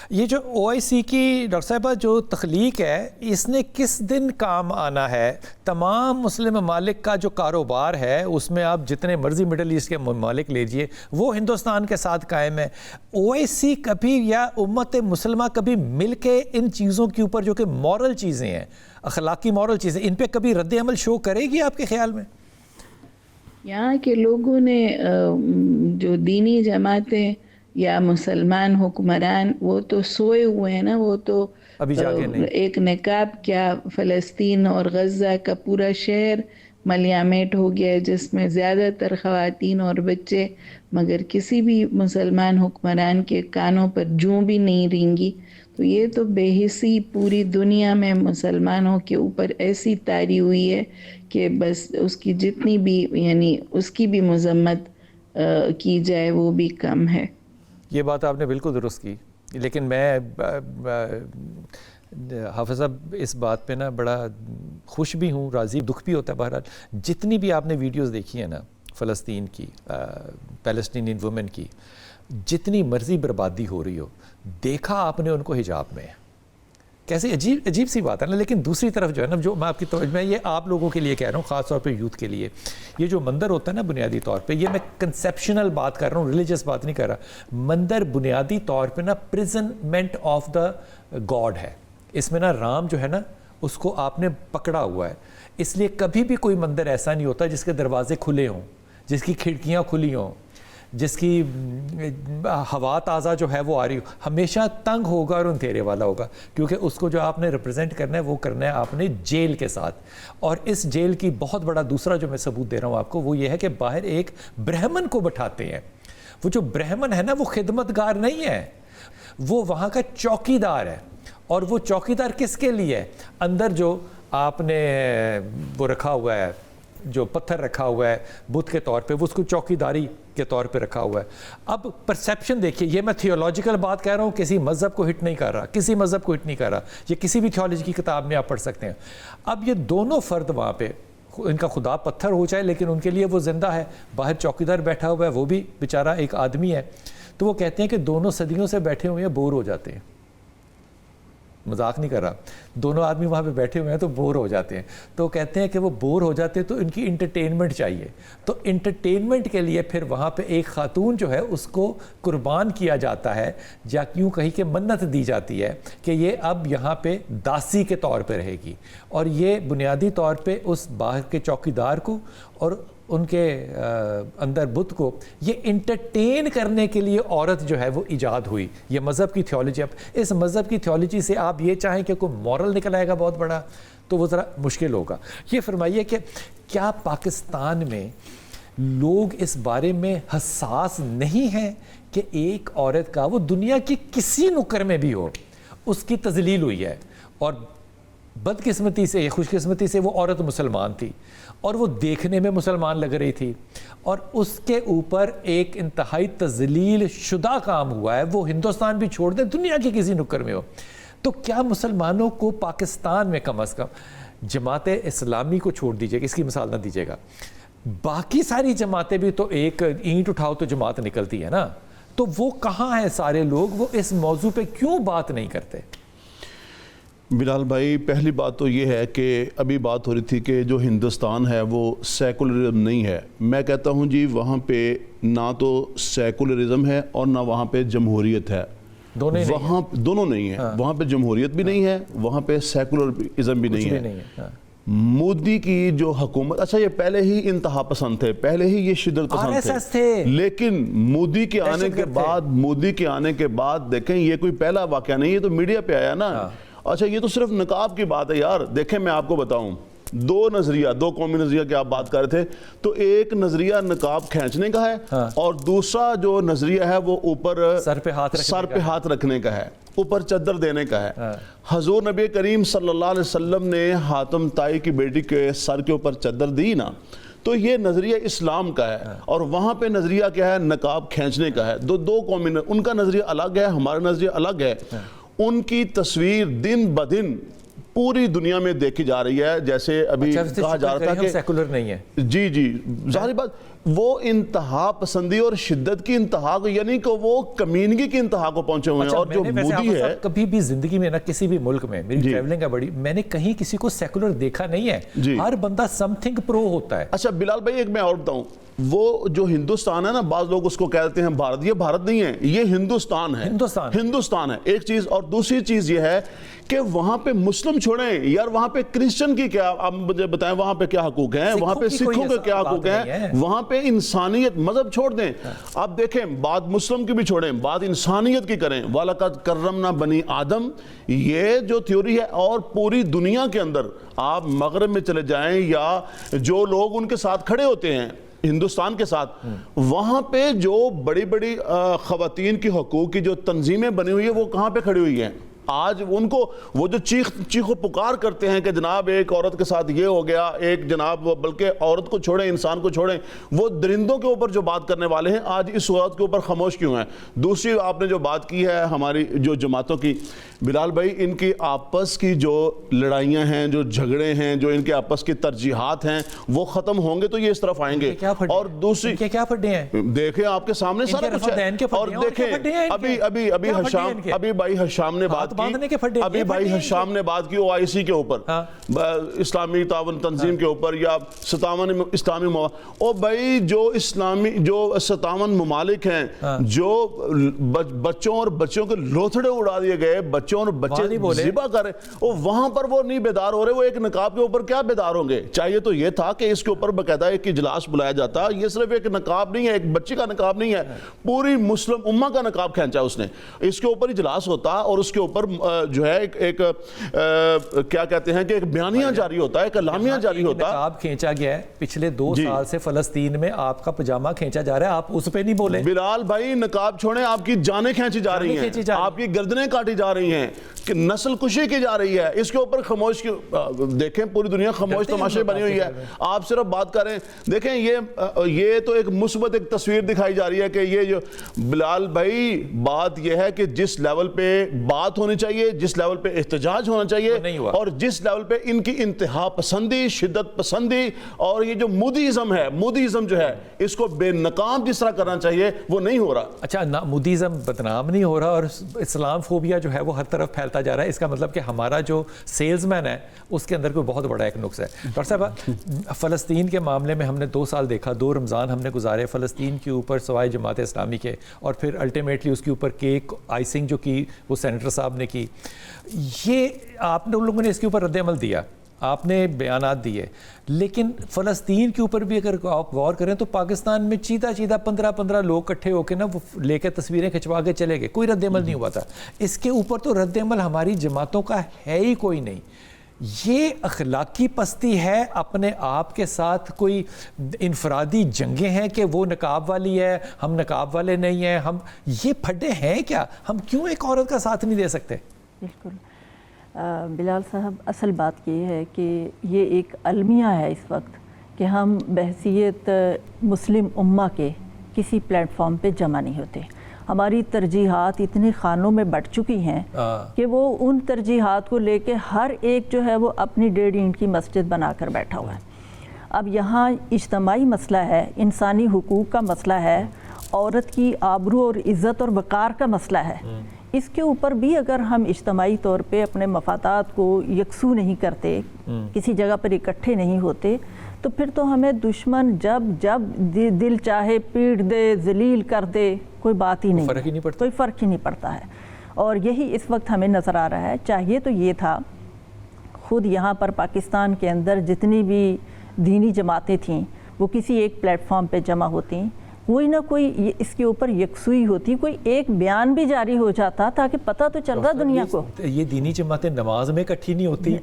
یہ جو OIC کی ڈاکٹر صاحبہ جو تخلیق ہے, اس نے کس دن کام آنا ہے؟ تمام مسلم ممالک کا جو کاروبار ہے اس میں آپ جتنے مرضی مڈل ایسٹ کے ممالک لیجئے, وہ ہندوستان کے ساتھ قائم ہے. OIC کبھی یا امت مسلمہ کبھی مل کے ان چیزوں کے اوپر جو کہ مورل چیزیں ہیں, اخلاقی مورل چیزیں, ان پہ کبھی رد عمل شو کرے گی آپ کے خیال میں؟
یہاں کے لوگوں نے جو دینی جماعتیں یا مسلمان حکمران, وہ تو سوئے ہوئے ہیں نا, وہ تو
ابھی جاگے نہیں.
ایک نقاب کیا فلسطین اور غزہ کا پورا شہر ملیامیٹ ہو گیا ہے, جس میں زیادہ تر خواتین اور بچے, مگر کسی بھی مسلمان حکمران کے کانوں پر جوں بھی نہیں رینگی. تو یہ تو بے حسی پوری دنیا میں مسلمانوں کے اوپر ایسی طاری ہوئی ہے کہ بس اس کی جتنی بھی یعنی اس کی بھی مذمت کی جائے وہ بھی کم ہے.
یہ بات آپ نے بالکل درست کی, لیکن میں حافظ صاحب اس بات پہ نا بڑا خوش بھی ہوں, راضی, دکھ بھی ہوتا ہے. بہرحال جتنی بھی آپ نے ویڈیوز دیکھی ہیں نا فلسطین کی, پیلسٹینین وومن کی, جتنی مرضی بربادی ہو رہی ہو, دیکھا آپ نے ان کو حجاب میں, کیسی عجیب سی بات ہے نا. لیکن دوسری طرف جو ہے نا, جو میں آپ کی میں یہ آپ لوگوں کے لیے کہہ رہا ہوں, خاص طور پہ یوتھ کے لیے, یہ جو مندر ہوتا ہے نا بنیادی طور پہ, یہ میں کنسیپشنل بات کر رہا ہوں, ریلیجس بات نہیں کر رہا. مندر بنیادی طور پہ نا پریزنمنٹ آف دا گاڈ ہے. اس میں نا رام جو ہے نا اس کو آپ نے پکڑا ہوا ہے. اس لیے کبھی بھی کوئی مندر ایسا نہیں ہوتا جس کے دروازے کھلے ہوں, جس کی کھڑکیاں کھلی ہوں, جس کی ہوا تازہ جو ہے وہ آ رہی ہو. ہمیشہ تنگ ہوگا اور اندھیرے والا ہوگا, کیونکہ اس کو جو آپ نے ریپرزینٹ کرنا ہے وہ کرنا ہے آپ نے جیل کے ساتھ. اور اس جیل کی بہت بڑا دوسرا جو میں ثبوت دے رہا ہوں آپ کو, وہ یہ ہے کہ باہر ایک برہمن کو بٹھاتے ہیں. وہ جو برہمن ہے نا وہ خدمتگار نہیں ہے, وہ وہاں کا چوکیدار ہے. اور وہ چوکیدار کس کے لیے ہے؟ اندر جو آپ نے وہ رکھا ہوا ہے, جو پتھر رکھا ہوا ہے بت کے طور پہ, وہ اس کو چوکیداری کے طور پہ رکھا ہوا ہے. اب پرسیپشن دیکھیے, یہ میں تھیولوجیکل بات کہہ رہا ہوں, کسی مذہب کو ہٹ نہیں کر رہا, کسی مذہب کو ہٹ نہیں کر رہا, یہ کسی بھی تھیولوجی کی کتاب میں آپ پڑھ سکتے ہیں. اب یہ دونوں فرد وہاں پہ, ان کا خدا پتھر ہو جائے لیکن ان کے لیے وہ زندہ ہے, باہر چوکیدار بیٹھا ہوا ہے, وہ بھی بیچارہ ایک آدمی ہے. تو وہ کہتے ہیں کہ دونوں صدیوں سے بیٹھے ہوئے ہیں, بور ہو جاتے ہیں. مذاق نہیں کر رہا, دونوں آدمی وہاں پہ بیٹھے ہوئے ہیں تو بور ہو جاتے ہیں. تو کہتے ہیں کہ وہ بور ہو جاتے ہیں تو ان کی انٹرٹینمنٹ چاہیے. تو انٹرٹینمنٹ کے لیے پھر وہاں پہ ایک خاتون جو ہے اس کو قربان کیا جاتا ہے, یا کیوں کہیں کہ منت دی جاتی ہے کہ یہ اب یہاں پہ داسی کے طور پہ رہے گی. اور یہ بنیادی طور پہ اس باہر کے چوکیدار کو اور ان کے اندر بت کو یہ انٹرٹین کرنے کے لیے عورت جو ہے وہ ایجاد ہوئی. یہ مذہب کی تھیولوجی. اب اس مذہب کی تھیولوجی سے آپ یہ چاہیں کہ کوئی مورل نکل آئے گا بہت بڑا, تو وہ ذرا مشکل ہوگا. یہ فرمائیے کہ کیا پاکستان میں لوگ اس بارے میں حساس نہیں ہیں کہ ایک عورت کا, وہ دنیا کی کسی نکر میں بھی ہو, اس کی تذلیل ہوئی ہے, اور بدقسمتی سے یا خوش قسمتی سے وہ عورت مسلمان تھی اور وہ دیکھنے میں مسلمان لگ رہی تھی, اور اس کے اوپر ایک انتہائی تذلیل شدہ کام ہوا ہے. وہ ہندوستان بھی چھوڑ دیں, دنیا کی کسی نکر میں ہو. تو کیا مسلمانوں کو پاکستان میں کم از کم, جماعت اسلامی کو چھوڑ دیجیے, اس کی مثال نہ دیجیے گا, باقی ساری جماعتیں بھی تو ایک اینٹ اٹھاؤ تو جماعت نکلتی ہے نا, تو وہ کہاں ہیں سارے لوگ؟ وہ اس موضوع پہ کیوں بات نہیں کرتے؟
بلال بھائی, پہلی بات تو یہ ہے کہ ابھی بات ہو رہی تھی کہ جو ہندوستان ہے وہ سیکولرزم نہیں ہے. میں کہتا ہوں جی وہاں پہ نہ تو سیکولرزم ہے اور نہ وہاں پہ جمہوریت ہے. وہاں دونوں نہیں ہیں. وہاں پہ جمہوریت بھی نہیں ہے, وہاں پہ سیکولرزم بھی نہیں ہے. مودی کی جو حکومت, اچھا یہ پہلے ہی انتہا پسند تھے, پہلے ہی یہ شدت پسند تھے, لیکن مودی کے آنے کے بعد دیکھیں یہ کوئی پہلا واقعہ نہیں, یہ تو میڈیا پہ آیا نا. اچھا یہ تو صرف نقاب کی بات ہے یار. دیکھیں میں آپ کو بتاؤں, دو قومی نظریہ کی آپ بات کر رہے تھے, تو ایک نظریہ نقاب کھینچنے کا ہے اور دوسرا جو نظریہ ہے وہ اوپر سر پہ ہاتھ رکھنے کا ہے, اوپر چادر دینے کا ہے. حضور نبی کریم صلی اللہ علیہ وسلم نے حاتم طائی کی بیٹی کے سر کے اوپر چادر دی نا, تو تو یہ نظریہ اسلام کا ہے اور وہاں پہ نظریہ کیا ہے؟ نقاب کھینچنے کا ہے. دو قومی، ان کا نظریہ الگ ہے، ہمارا نظریہ الگ ہے. ان کی تصویر دن بدن پوری دنیا میں دیکھی جا رہی ہے. جیسے ابھی کہا جا رہا تھا کہ
سیکولر نہیں ہے.
جی ظاہر بات، وہ انتہا پسندی اور شدت کی انتہا کو، یعنی کہ وہ کمینگی کی انتہا کو پہنچے ہوئے ہیں. اور جو مودی ہے،
کبھی بھی زندگی میں نہ کسی بھی ملک میں، میری ٹریولنگ ہے بڑی، میں نے کہیں کسی کو سیکولر دیکھا نہیں ہے. ہر بندہ سم تھنگ پرو ہوتا ہے.
اچھا بلال بھائی، ایک میں اور بتاؤں، وہ جو ہندوستان ہے نا، بعض لوگ اس کو کہتے ہیں بھارت، یہ بھارت نہیں ہے، یہ ہندوستان ہے. ہندوستان ہے ایک چیز. اور دوسری چیز یہ ہے کہ وہاں پہ مسلم چھوڑیں یار، وہاں پہ کرسچن کی کیا، آپ مجھے بتائیں وہاں پہ کیا حقوق ہیں، وہاں پہ سکھوں کے کیا حقوق ہیں، وہاں پہ انسانیت، مذہب چھوڑ دیں. آپ دیکھیں، بات مسلم کی بھی چھوڑیں، بات انسانیت کی کریں. وَلَقَدْ كَرَّمْنَا بَنِي آدم، یہ جو تھیوری ہے. اور پوری دنیا کے اندر آپ مغرب میں چلے جائیں یا جو لوگ ان کے ساتھ کھڑے ہوتے ہیں ہندوستان کے ساتھ، وہاں پہ جو بڑی بڑی خواتین کی حقوق کی جو تنظیمیں بنی ہوئی ہیں، وہ کہاں پہ کھڑی ہوئی ہیں؟ آج ان کو وہ جو چیخ و پکار کرتے ہیں کہ جناب ایک عورت کے ساتھ یہ ہو گیا، ایک جناب، بلکہ عورت کو چھوڑیں، انسان کو چھوڑیں، وہ درندوں کے اوپر جو بات کرنے والے ہیں، آج اس عورت کے اوپر خاموش کیوں ہیں؟ دوسری آپ نے جو بات کی ہے ہماری جو جماعتوں کی، بلال بھائی، ان کی آپس کی جو لڑائیاں ہیں، جو جھگڑے ہیں، جو ان کے آپس کی ترجیحات ہیں، وہ ختم ہوں گے تو یہ اس طرف آئیں گے. اور دوسری
کیا پھڈے ہیں،
دیکھیں آپ کے سامنے سارا کچھ ہے. اور دیکھیں ابھی بھائی حشام نے بات کی، ابھی بھائی حشام نے بات کی OIC کے اوپر، اسلامی تعاون تنظیم کے اوپر، یا 57 اسلامی ممالک. او بھائی، جو 57 ممالک ہیں، جو بچوں اور بچوں کے لوتھڑے اڑا دیے گئے، بچوں اور بچے ذبح کر رہے، وہاں پر وہ نہیں بیدار ہو رہے. وہ ایک نقاب کے اوپر کیا بیدار ہوں گے؟ چاہیے تو یہ تھا کہ اس کے اوپر باقاعدہ ایک اجلاس بلایا جاتا. یہ صرف ایک نقاب نہیں ہے، ایک بچی کا نقاب نہیں ہے، پوری مسلم امہ کا نقاب کھینچا اس نے. اس کے اوپر اجلاس ہوتا اور اس کے اوپر جو ہے ایک کیا کہتے ہیں کہ ایک بیانیہ جاری ہوتا ہے، ایک اعلامیہ جاری ہوتا ہے.
نقاب کھینچا گیا ہے پچھلے 2 سال سے فلسطین میں، آپ کا پجامہ کھینچا جا رہا ہے، آپ اس پہ نہیں بولے.
بلال بھائی، نقاب چھوڑیں، آپ کی جانیں کھینچی جا رہی ہیں، آپ کی گردنیں کاٹی جا رہی ہیں، کہ نسل کشی کی جا رہی ہے. اس کے اوپر خاموش دیکھیں، پوری دنیا خاموش تماشے بنی ہوئی ہے. آپ صرف بات کریں. دیکھیں یہ تو ایک مثبت ایک تصویر دکھائی جا رہی ہے کہ یہ جو بلال بھائی، بات یہ ہے کہ جس لیول پہ بات ہونی چاہیے، جس لیول پہ احتجاج ہونا چاہیے، اور جس لیول پہ ان کی انتہا پسندی، شدت پسندی، اور یہ جو مودیزم ہے، مودیزم جو ہے، اس کو بے نقاب جس طرح کرنا چاہیے، وہ نہیں ہو رہا.
اچھا، مودیزم بدنام نہیں ہو رہا، اور اسلام فوبیا جو ہے وہ ہر طرف پھیلتا جا رہا ہے. اس کا مطلب کہ ہمارا جو سیلز مین ہے اس کے اندر کوئی بہت بڑا ایک نقص ہے. ڈاکٹر صاحب، فلسطین کے معاملے میں ہم نے 2 سال دیکھا، 2 رمضان ہم نے گزارے فلسطین کے اوپر سوائے جماعت اسلامی کے، اور پھر الٹیمیٹلی اس کے اوپر کیک آئسنگ جو کی وہ سینیٹر صاحب نے کی. یہ آپ نے، ان لوگوں نے اس کے اوپر رد عمل دیا، آپ نے بیانات دیے، لیکن فلسطین کے اوپر بھی اگر آپ غور کریں تو پاکستان میں چیدہ 15 لوگ اکٹھے ہو کے نا وہ لے کے تصویریں کھنچوا کے چلے گئے، کوئی رد عمل نہیں ہوا تھا. اس کے اوپر تو رد عمل ہماری جماعتوں کا ہے ہی کوئی نہیں. یہ اخلاقی پستی ہے اپنے آپ کے ساتھ، کوئی انفرادی جنگیں ہیں کہ وہ نقاب والی ہے، ہم نقاب والے نہیں ہیں، ہم یہ پھڈے ہیں کیا؟ ہم کیوں ایک عورت کا ساتھ نہیں دے سکتے؟
بالکل بلال صاحب، اصل بات یہ ہے کہ یہ ایک المیہ ہے اس وقت کہ ہم بحیثیت مسلم امہ کے کسی پلیٹ فارم پہ جمع نہیں ہوتے. ہماری ترجیحات اتنی خانوں میں بٹ چکی ہیں کہ وہ ان ترجیحات کو لے کے ہر ایک جو ہے وہ اپنی 1.5 اینٹ کی مسجد بنا کر بیٹھا ہوا ہے. اب یہاں اجتماعی مسئلہ ہے، انسانی حقوق کا مسئلہ ہے، عورت کی آبرو اور عزت اور وقار کا مسئلہ ہے. اس کے اوپر بھی اگر ہم اجتماعی طور پہ اپنے مفادات کو یکسو نہیں کرتے، کسی جگہ پر اکٹھے نہیں ہوتے، تو پھر تو ہمیں دشمن جب دل چاہے پیٹ دے، ذلیل کر دے، کوئی بات ہی نہیں، کوئی فرق ہی نہیں پڑتا ہے. اور یہی اس وقت ہمیں نظر آ رہا ہے. چاہیے تو یہ تھا، خود یہاں پر پاکستان کے اندر جتنی بھی دینی جماعتیں تھیں وہ کسی ایک پلیٹ فارم پہ جمع ہوتی، کوئی نہ کوئی اس کے اوپر یکسوئی ہوتی, کوئی ایک بیان بھی جاری ہو جاتا تاکہ پتہ تو چل رہا دنیا کو.
یہ دینی جماعتیں نماز میں اکٹھی نہیں ہوتی,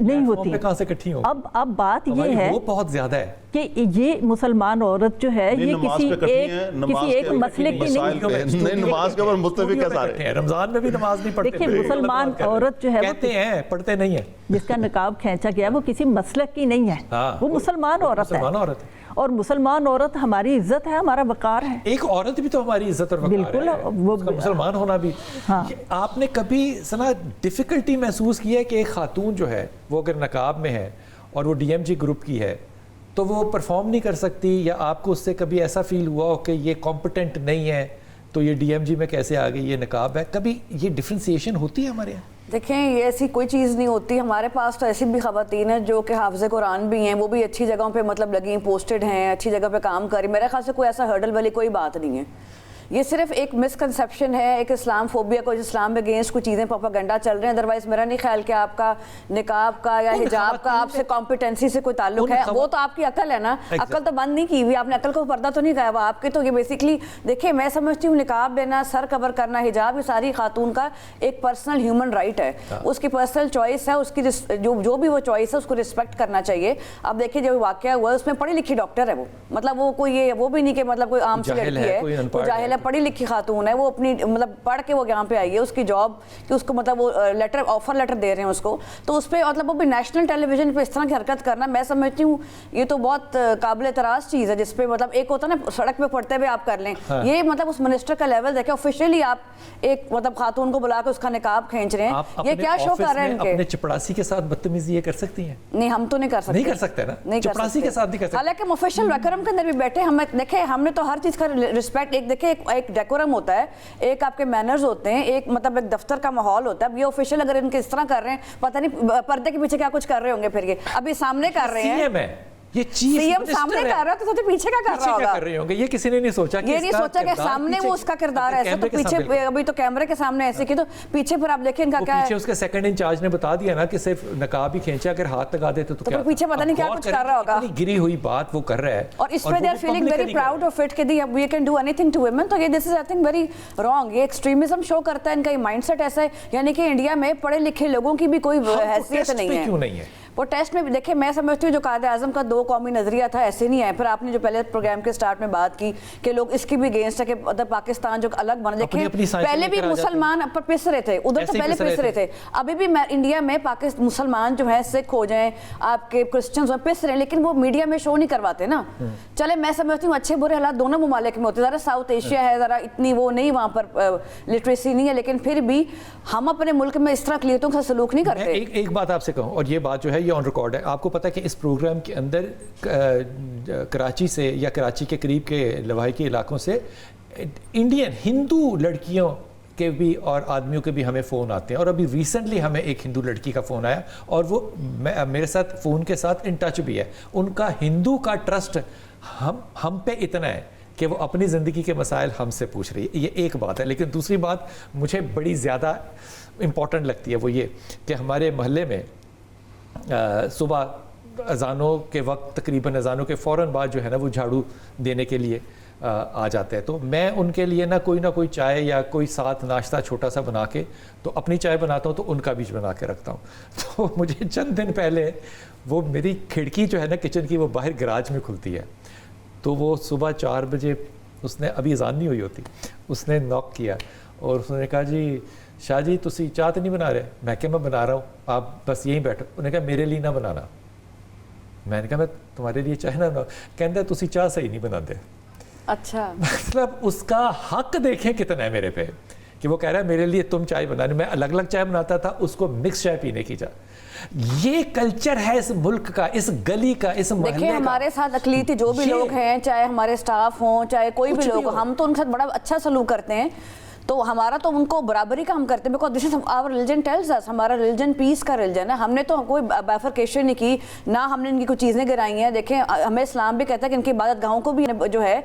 کہاں سے اکٹھی ہوں؟
اب بات یہ ہے
وہ بہت زیادہ ہے
کہ یہ مسلمان عورت جو ہے یہ کسی ایک مسئلے کی نہیں,
نماز کے اوپر متفق ہے سارے,
رمضان میں بھی نماز نہیں پڑھتے.
دیکھیں مسلمان عورت جو ہے
کہتے ہیں پڑھتے نہیں ہیں,
جس کا نقاب کھینچا گیا وہ کسی مسلک کی نہیں ہے, وہ مسلمان عورت ہے. اور مسلمان عورت ہماری عزت ہے, ہمارا وقار ہے.
ایک عورت بھی تو ہماری عزت اور وقار ہے, بالکل مسلمان ہونا بھی. آپ نے کبھی سنا ڈیفیکلٹی محسوس کی ہے کہ ایک خاتون جو ہے وہ اگر نقاب میں ہے اور وہ ڈی ایم جی گروپ کی ہے تو وہ پرفارم نہیں کر سکتی, یا آپ کو اس سے کبھی ایسا فیل ہوا ہو کہ یہ کمپٹنٹ نہیں ہے تو یہ ڈی ایم جی میں کیسے آ گئی, یہ نقاب ہے, کبھی یہ ڈفرینسیشن ہوتی ہے ہمارے یہاں؟
دیکھیں یہ ایسی کوئی چیز نہیں ہوتی. ہمارے پاس تو ایسی بھی خواتین ہیں جو کہ حافظ قرآن بھی ہیں, وہ بھی اچھی جگہوں پہ مطلب لگی پوسٹڈ ہیں, اچھی جگہ پہ کام کر رہی. میرے خیال سے کوئی ایسا ہرڈل والی کوئی بات نہیں ہے. یہ صرف ایک مسکنسیپشن ہے, ایک اسلام فوبیا کو, اسلام کے اگینسٹ کچھ چیزیں پروپیگنڈا چل رہے ہیں. ادروائز میرا نہیں خیال کہ آپ کا نقاب کا یا حجاب کا آپ سے کمپیٹنسی سے کوئی تعلق ہے. وہ تو آپ کی عقل ہے نا, عقل تو بند نہیں کی ہوئی, آپ نے عقل کو پردہ تو نہیں کہا ہوا آپ کے. تو یہ بیسکلی دیکھیں میں سمجھتی ہوں نقاب لینا, سر کور کرنا, حجاب, یہ ساری خاتون کا ایک پرسنل ہیومن رائٹ ہے, اس کی پرسنل چوائس ہے, اس کی جو بھی وہ چوائس ہے اس کو رسپیکٹ کرنا چاہیے. اب دیکھیے جو واقعہ ہوا ہے اس میں پڑھی لکھی ڈاکٹر ہے وہ, مطلب وہ کوئی وہ بھی نہیں کہ مطلب کوئی عام سی لڑکی ہے, وہ جاہل ہے, پڑھی لکھی خاتون ہے, وہ اپنی مطلب پڑھ کے وہ یہاں پہ آئی ہے, اس کی جاب کہ اس کو مطلب وہ لیٹر آفر لیٹر دے رہے ہیں اس کو, تو اس پہ مطلب وہ بھی نیشنل ٹیلی ویژن پہ اس طرح کی حرکت کرنا, میں سمجھتی ہوں یہ تو بہت قابل اعتراض چیز ہے. جس پہ مطلب ایک ہوتا ہے نا سڑک پہ پڑھتے ہوئے آپ کر لیں, یہ مطلب اس منسٹر کا لیول دیکھیں, آفیشیلی آپ ایک مطلب خاتون کو بلا کے اس کا نقاب کھینچ رہے ہیں, یہ کیا شو کر رہے ہیں؟
اپنے چپڑاسی کے ساتھ بدتمیزی یہ کر سکتی ہیں؟
نہیں ہم تو نہیں کر سکتے,
نہیں کر سکتے نا, چپڑاسی کے ساتھ نہیں کر سکتے.
حالانکہ ہم آفیشیل ڈیکورم کے اندر بھی بیٹھے, ہم دیکھیں ہم نے تو ہر چیز کا رسپیکٹ, ایک دیکھیں ایک ڈیکورم ہوتا ہے, ایک آپ کے مینرز ہوتے ہیں, ایک مطلب ایک دفتر کا ماحول ہوتا ہے. اب یہ آفیشیل اگر ان کے اس طرح کر رہے ہیں, پتہ نہیں پردے کے پیچھے کیا کچھ کر رہے ہوں گے. پھر یہ ابھی سامنے کر رہے ہیں,
یہ چیف
سی ایم سامنے کر رہا ہے تو پیچھے کیا کر رہا ہوگا,
کر رہے ہوں گے. یہ کسی نے نہیں سوچا,
یہ نہیں سوچا کہ سامنے وہ اس کا کردار ہے ایسے, تو پیچھے ابھی تو کیمرے کے سامنے ایسے کی, تو پیچھے پھر آپ دیکھیں ان کا کیا ہے.
پیچھے اس کے سیکنڈ انچارج نے بتا دیا نا کہ صرف نقاب ہی کھینچا, اگر ہاتھ لگا دیتے تو کیا,
پیچھے پتہ نہیں کیا کچھ کر رہا ہوگا.
گری ہوئی بات وہ کر رہا ہے,
اور اس پہ they are feeling very proud of it کہ we can do anything to women. تو یہ this is I think very wrong, یہ ایکسٹریمزم شو کرتا ہے, ان کا یہ مائنڈ سیٹ ایسا ہے, یعنی کہ انڈیا میں پڑھے لکھے لوگوں کی بھی کوئی حیثیت نہیں ہے. وہ ٹیسٹ میں بھی دیکھیں, میں سمجھتی ہوں جو قائد اعظم کا دو قومی نظریہ تھا ایسے نہیں ہے. پھر آپ نے جو پہلے پروگرام کے سٹارٹ میں بات کی کہ لوگ اس کی بھی اگینسٹ ہے کہ پاکستان جو الگ بنا, دیکھیں پہلے بھی مسلمان پس رہے تھے ادھر, سے پہلے پس رہے تھے, ابھی بھی انڈیا میں مسلمان جو ہیں سکھ ہو جائیں, آپ کے کرسچنز ہو, پس رہے ہیں, لیکن وہ میڈیا میں شو نہیں کرواتے نا. چلے میں سمجھتی ہوں اچھے برے حالات دونوں ممالک میں ہوتے, ذرا ساؤتھ ایشیا ہے, ذرا اتنی وہ نہیں, وہاں پر لٹریسی نہیں ہے, لیکن پھر بھی ہم اپنے ملک میں اس طرح اقلیتوں کا سلوک نہیں کرتے.
ایک بات آپ سے کہوں, اور یہ بات جو ہے یہ آن ریکارڈ ہے, آپ کو پتہ ہے کہ اس پروگرام کے اندر کراچی سے یا کراچی کے قریب کے لواحقی علاقوں سے انڈین ہندو لڑکیوں کے بھی اور آدمیوں کے بھی ہمیں فون آتے ہیں. اور ابھی ریسنٹلی ہمیں ایک ہندو لڑکی کا فون آیا, اور وہ میرے ساتھ فون کے ساتھ ان ٹچ بھی ہے. ان کا ہندو کا ٹرسٹ ہم پہ اتنا ہے کہ وہ اپنی زندگی کے مسائل ہم سے پوچھ رہی ہے. یہ ایک بات ہے. لیکن دوسری بات مجھے بڑی زیادہ امپورٹنٹ لگتی ہے, وہ یہ کہ ہمارے محلے میں صبح اذانوں کے وقت, تقریباً اذانوں کے فوراً بعد جو ہے نا وہ جھاڑو دینے کے لیے آ جاتے ہیں. تو میں ان کے لیے نہ کوئی چائے یا کوئی ساتھ ناشتہ چھوٹا سا بنا کے, تو اپنی چائے بناتا ہوں تو ان کا بھی بنا کے رکھتا ہوں. تو مجھے چند دن پہلے وہ میری کھڑکی جو ہے نا کچن کی, وہ باہر گراج میں کھلتی ہے, تو وہ صبح 4 بجے, اس نے ابھی اذان نہیں ہوئی ہوتی, اس نے ناک کیا اور اس نے کہا جی شاہ جی تسی چاہ تو نہیں بنا رہے؟ میں کہ میں بنا رہا ہوں, آپ بس یہیں بیٹھو. انہوں نے کہا میرے لیے نہ بنانا. میں نے کہا میں تمہارے لیے چاہے نہ, کہتا ہے تسی چاہ صحیح نہیں بناتے.
اچھا,
مطلب اس کا حق دیکھیں کتنا ہے میرے پہ, کہ وہ کہہ رہا ہے میرے لیے تم چائے بنانے, میں الگ الگ چائے بناتا تھا, اس کو مکس چائے پینے کی چاہ. یہ کلچر ہے اس ملک کا, اس گلی کا, اس محلے کا.
دیکھیں ہمارے ساتھ اقلیتی جو بھی لوگ ہیں, چاہے ہمارے سٹاف ہوں, چاہے کوئی بھی لوگ, ہم تو ان کے ساتھ بڑا اچھا سلوک کرتے ہیں. تو ہمارا تو ان کو برابری کا ہم کرتے ہیں, because this is our religion tells us, ہمارا ریلیجن پیس کا ریلیجن ہے. ہم نے تو کوئی بیفرکیشن نہیں کی, نہ ہم نے ان کی کوئی چیزیں گرائی ہیں. دیکھیں ہمیں اسلام بھی کہتا ہے کہ ان کی عبادت گاہوں کو بھی جو ہے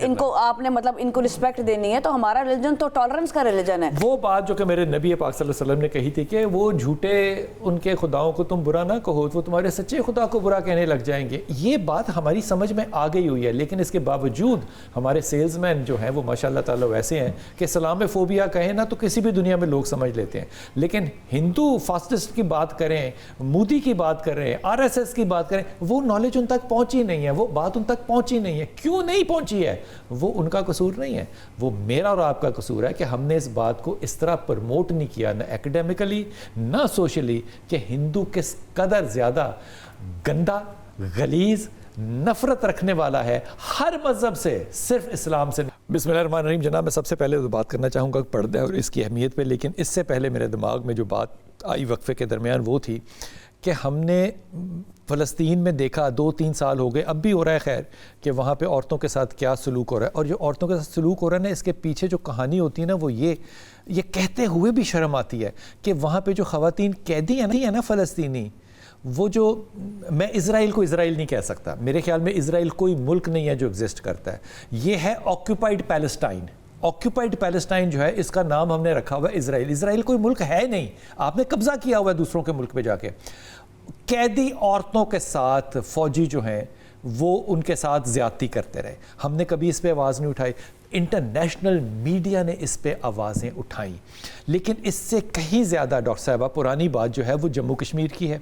ان کو آپ نے مطلب ان کو رسپیکٹ دینی ہے. تو ہمارا ریلیجن تو ٹالرنس کا ریلیجن ہے.
وہ بات جو کہ میرے نبی پاک صلی اللہ علیہ وسلم نے کہی تھی کہ وہ جھوٹے ان کے خداؤں کو تم برا نہ کہو, وہ تمہارے سچے خدا کو برا کہنے لگ جائیں گے. یہ بات ہماری سمجھ میں آ گئی ہوئی ہے, لیکن اس کے باوجود ہمارے سیلز مین جو ہیں وہ ماشاء اللہ تعالیٰ ویسے ہیں کہ اسلام فوبیا کہیں نا تو کسی بھی دنیا میں لوگ سمجھ لیتے ہیں. لیکن ہندو فاسسٹ کی بات کریں, مودی کی بات کریں, RSS کی بات کریں, وہ نالج ان تک پہنچی نہیں ہے, وہ بات ان تک پہنچی نہیں ہے. کیوں نہیں پہنچی ہے؟ وہ ان کا قصور نہیں ہے, وہ میرا اور آپ کا قصور ہے کہ ہم نے اس بات کو اس طرح پرموٹ نہیں کیا, نہ ایکڈیمکلی نہ سوشلی, کہ ہندو کس قدر زیادہ گندا, غلیظ, نفرت رکھنے والا ہے ہر مذہب سے, صرف اسلام سے. بسم اللہ الرحمن الرحیم. جناب میں سب سے پہلے تو بات کرنا چاہوں گا پردہ اور اس کی اہمیت پہ, لیکن اس سے پہلے میرے دماغ میں جو بات آئی وقفے کے درمیان وہ تھی کہ ہم نے فلسطین میں دیکھا 2-3 سال ہو گئے, اب بھی ہو رہا ہے خیر, کہ وہاں پہ عورتوں کے ساتھ کیا سلوک ہو رہا ہے. اور جو عورتوں کے ساتھ سلوک ہو رہا ہے نا, اس کے پیچھے جو کہانی ہوتی ہے نا وہ یہ کہتے ہوئے بھی شرم آتی ہے کہ وہاں پہ جو خواتین قیدی ہیں نا فلسطینی, وہ جو, میں اسرائیل کو اسرائیل نہیں کہہ سکتا, میرے خیال میں اسرائیل کوئی ملک نہیں ہے جو ایگزسٹ کرتا ہے, یہ ہے آکیوپائڈ پیلسٹائن. آکیوپائڈ پیلسٹائن جو ہے اس کا نام ہم نے رکھا ہوا ہے اسرائیل. اسرائیل کوئی ملک ہے نہیں, آپ نے قبضہ کیا ہوا ہے دوسروں کے ملک پہ جا کے. قیدی عورتوں کے ساتھ فوجی جو ہیں وہ ان کے ساتھ زیادتی کرتے رہے, ہم نے کبھی اس پہ آواز نہیں اٹھائی. انٹرنیشنل میڈیا نے اس پہ آوازیں اٹھائیں, لیکن اس سے کہیں زیادہ ڈاکٹر صاحبہ پرانی بات جو ہے وہ جموں کشمیر کی ہے.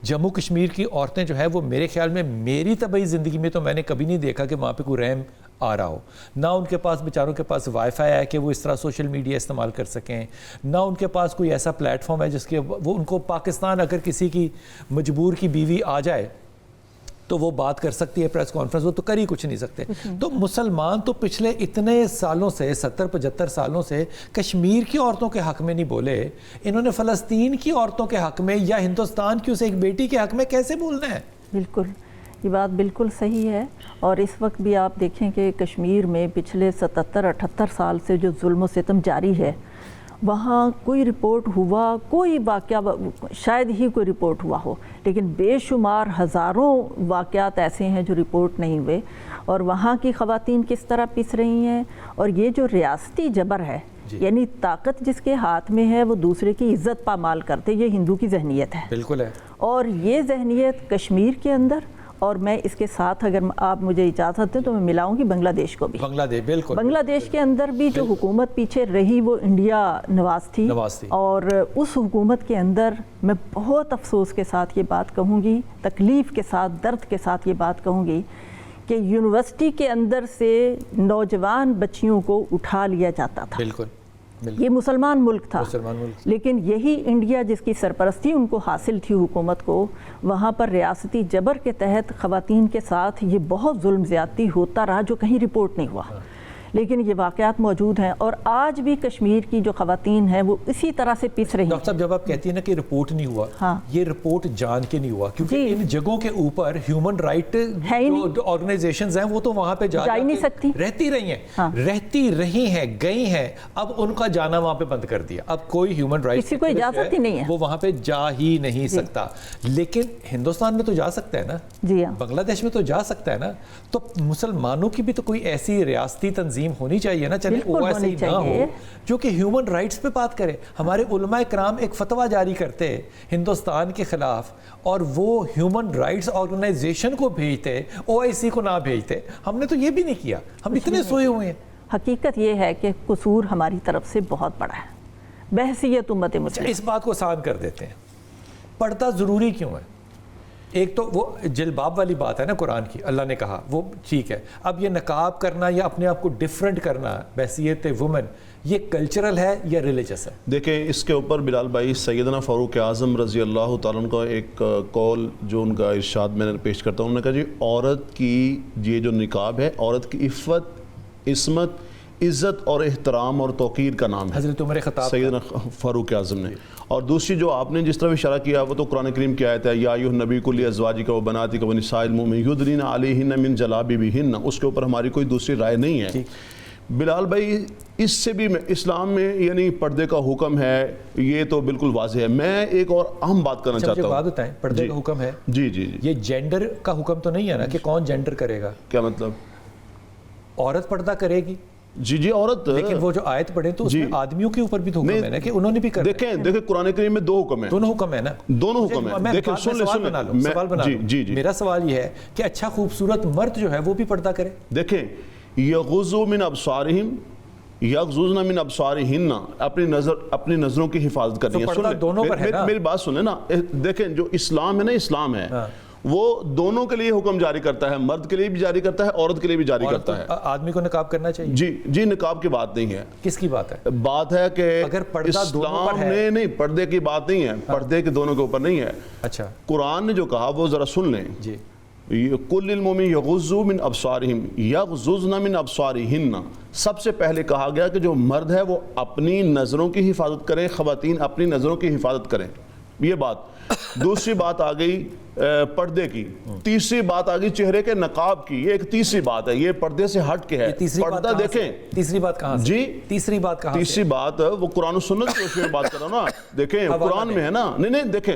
جموں کشمیر کی عورتیں جو ہے وہ میرے خیال میں, میری طبعی زندگی میں تو میں نے کبھی نہیں دیکھا کہ وہاں پہ کوئی رحم آ رہا ہو. نہ ان کے پاس بیچاروں کے پاس وائی فائی ہے کہ وہ اس طرح سوشل میڈیا استعمال کر سکیں, نہ ان کے پاس کوئی ایسا پلیٹ فارم ہے جس کے وہ ان کو پاکستان اگر کسی کی مجبور کی بیوی آ جائے تو وہ بات کر سکتی ہے پریس کانفرنس, وہ تو کر ہی کچھ نہیں سکتے. تو مسلمان تو پچھلے اتنے سالوں سے 70-75 سالوں سے کشمیر کی عورتوں کے حق میں نہیں بولے, انہوں نے فلسطین کی عورتوں کے حق میں یا ہندوستان کی اس ایک بیٹی کے حق میں کیسے بولنا ہے؟
بالکل, یہ بات بالکل صحیح ہے. اور اس وقت بھی آپ دیکھیں کہ کشمیر میں پچھلے 77-78 سال سے جو ظلم و ستم جاری ہے, وہاں کوئی رپورٹ ہوا, کوئی واقعہ شاید ہی کوئی رپورٹ ہوا ہو, لیکن بے شمار ہزاروں واقعات ایسے ہیں جو رپورٹ نہیں ہوئے. اور وہاں کی خواتین کس طرح پس رہی ہیں, اور یہ جو ریاستی جبر ہے, یعنی طاقت جس کے ہاتھ میں ہے وہ دوسرے کی عزت پامال کرتے, یہ ہندو کی ذہنیت ہے.
بالکل ہے.
اور یہ ذہنیت کشمیر کے اندر, اور میں اس کے ساتھ اگر آپ مجھے اجازت دیں تو میں ملاؤں گی بنگلہ دیش کو بھی.
بالکل
بنگلہ دیش کے اندر بھی جو حکومت پیچھے رہی وہ انڈیا نواز تھی. اور اس حکومت کے اندر میں بہت افسوس کے ساتھ یہ بات کہوں گی, تکلیف کے ساتھ, درد کے ساتھ یہ بات کہوں گی کہ یونیورسٹی کے اندر سے نوجوان بچیوں کو اٹھا لیا جاتا تھا.
بالکل.
یہ مسلمان ملک تھا, لیکن یہی انڈیا جس کی سرپرستی ان کو حاصل تھی حکومت کو, وہاں پر ریاستی جبر کے تحت خواتین کے ساتھ یہ بہت ظلم زیادتی ہوتا رہا جو کہیں رپورٹ نہیں ہوا. لیکن یہ واقعات موجود ہیں, اور آج بھی کشمیر کی جو خواتین ہیں وہ اسی طرح سے پس رہی ہیں.
ڈاکٹر صاحب جب آپ کہتی ہیں نا کہ رپورٹ نہیں ہوا, یہ رپورٹ جان کے نہیں ہوا, کیونکہ ان جگہوں کے اوپر ہیومن رائٹ جو آرگنائزیشنز ہیں وہ تو وہاں پہ جا
نہیں سکتی,
رہتی رہی ہیں, گئی ہیں, اب ان کا جانا وہاں پہ بند کر دیا. اب کوئی ہیومن رائٹ
کسی کو اجازت ہی نہیں ہے,
وہ وہاں پہ جا ہی نہیں سکتا. لیکن ہندوستان میں تو جا سکتا ہے نا, بنگلہ دیش میں تو جا سکتا ہے نا. تو مسلمانوں کی بھی تو کوئی ایسی ریاستی تنظیم ہونی چاہیے نا, چلے OIC نہ ہو, جو کہ ہیومن رائٹس پہ بات کرے. ہمارے علماء کرام ایک فتویٰ جاری کرتے ہندوستان کے خلاف, اور وہ ہیومن رائٹس آرگنائزیشن کو بھیجتے, OIC کو نہ بھیجتے. ہم نے تو یہ بھی نہیں کیا, ہم اتنے سوئے ہوئے ہیں.
حقیقت یہ ہے کہ قصور ہماری طرف سے بہت بڑا ہے بحیثیت امت مسلمہ.
اس بات کو آسان کر دیتے ہیں, پردہ ضروری کیوں ہے؟ ایک تو وہ جلباب والی بات ہے نا قرآن کی, اللہ نے کہا وہ ٹھیک ہے. اب یہ نقاب کرنا یا اپنے آپ کو ڈیفرنٹ کرنا بحیثیت وومن, یہ کلچرل ہے یا ریلیجس ہے؟
دیکھیں اس کے اوپر بلال بھائی سیدنا فاروق اعظم رضی اللہ تعالیٰ عنہ کا ایک قول جو ان کا ارشاد میں نے پیش کرتا ہوں, انہوں نے کہا جی عورت کی یہ جو نقاب ہے عورت کی عفت, عصمت, عزت اور احترام اور توقیر کا نام ہے,
حضرت عمر خطاب
سیدنا فاروق اعظم نے. اور دوسری جو آپ نے جس طرح اشارہ کیا وہ تو قرآن کریم کی آیت ہے, یا ایھا النبی قل ازواجک و بناتک و نساء المؤمنین یدنین علیہن من جلابیبہن, اس کے اوپر ہماری کوئی دوسری رائے نہیں ہے. بلال بھائی اس سے بھی اسلام میں یعنی پردے کا حکم ہے، یہ تو بالکل واضح ہے. میں ایک اور اہم بات کرنا چاہتا ہوں.
بات بتائیں، پردے کا حکم ہے،
جی جی جی،
یہ جینڈر کا حکم تو نہیں ہے نا کہ کون جینڈر کرے گا؟
کیا مطلب؟
عورت پردہ کرے گی،
جی جی عورت،
لیکن وہ جو آیت پڑھے تو اس میں آدمیوں کے اوپر بھی تو حکم ہے نا کہ انہوں نے بھی کرنا ہے.
دیکھیں قرآن کریم میں دو حکم ہیں،
دونوں حکم ہے نا،
دونوں حکم ہیں. دیکھیں سن لیں
سوال بنا لو.
جی جی،
میرا سوال یہ ہے کہ اچھا خوبصورت مرد جو ہے وہ بھی پردہ کرے.
دیکھیں یغضوا من ابصارہم یغضضن من ابصارہن، اپنی نظروں کی حفاظت کرنی ہے.
پردہ دونوں پر ہے نا.
میری بات سنیں نا، دیکھیں جو اسلام ہے نا، اسلام ہے وہ دونوں کے لیے حکم جاری کرتا ہے، مرد کے لیے بھی جاری کرتا ہے، عورت کے لیے بھی جاری کرتا ہے.
آدمی کو نقاب کرنا چاہیے.
جی جی، نقاب کی بات نہیں ہے.
کس کی بات ہے؟
بات ہے کہ
اگر پردہ دونوں پر
اسلام
ہے،
نہیں، پردے کی بات نہیں ہے، پردے کے دونوں کے اوپر نہیں ہے.
اچھا
قرآن نے جو کہا وہ ذرا سن لیں.
جی،
کل للمؤمنین یغضوا من ابصارہم یغضضن من ابصارہن. سب سے پہلے کہا گیا کہ جو مرد ہے وہ اپنی نظروں کی حفاظت کریں، خواتین اپنی نظروں کی حفاظت کریں. یہ بات. دوسری بات آ گئی پردے کی. تیسری بات آ گئی چہرے کے نقاب کی. یہ ایک تیسری بات ہے، یہ پردے سے ہٹ کے ہے. پردہ دیکھیں،
تیسری بات کہاں سے؟
جی
تیسری بات کہاں سے؟
تیسری بات وہ قرآن و سنت کی روشنی میں بات کر رہا ہوں نا. دیکھیں قرآن میں ہے نا. نہیں دیکھیں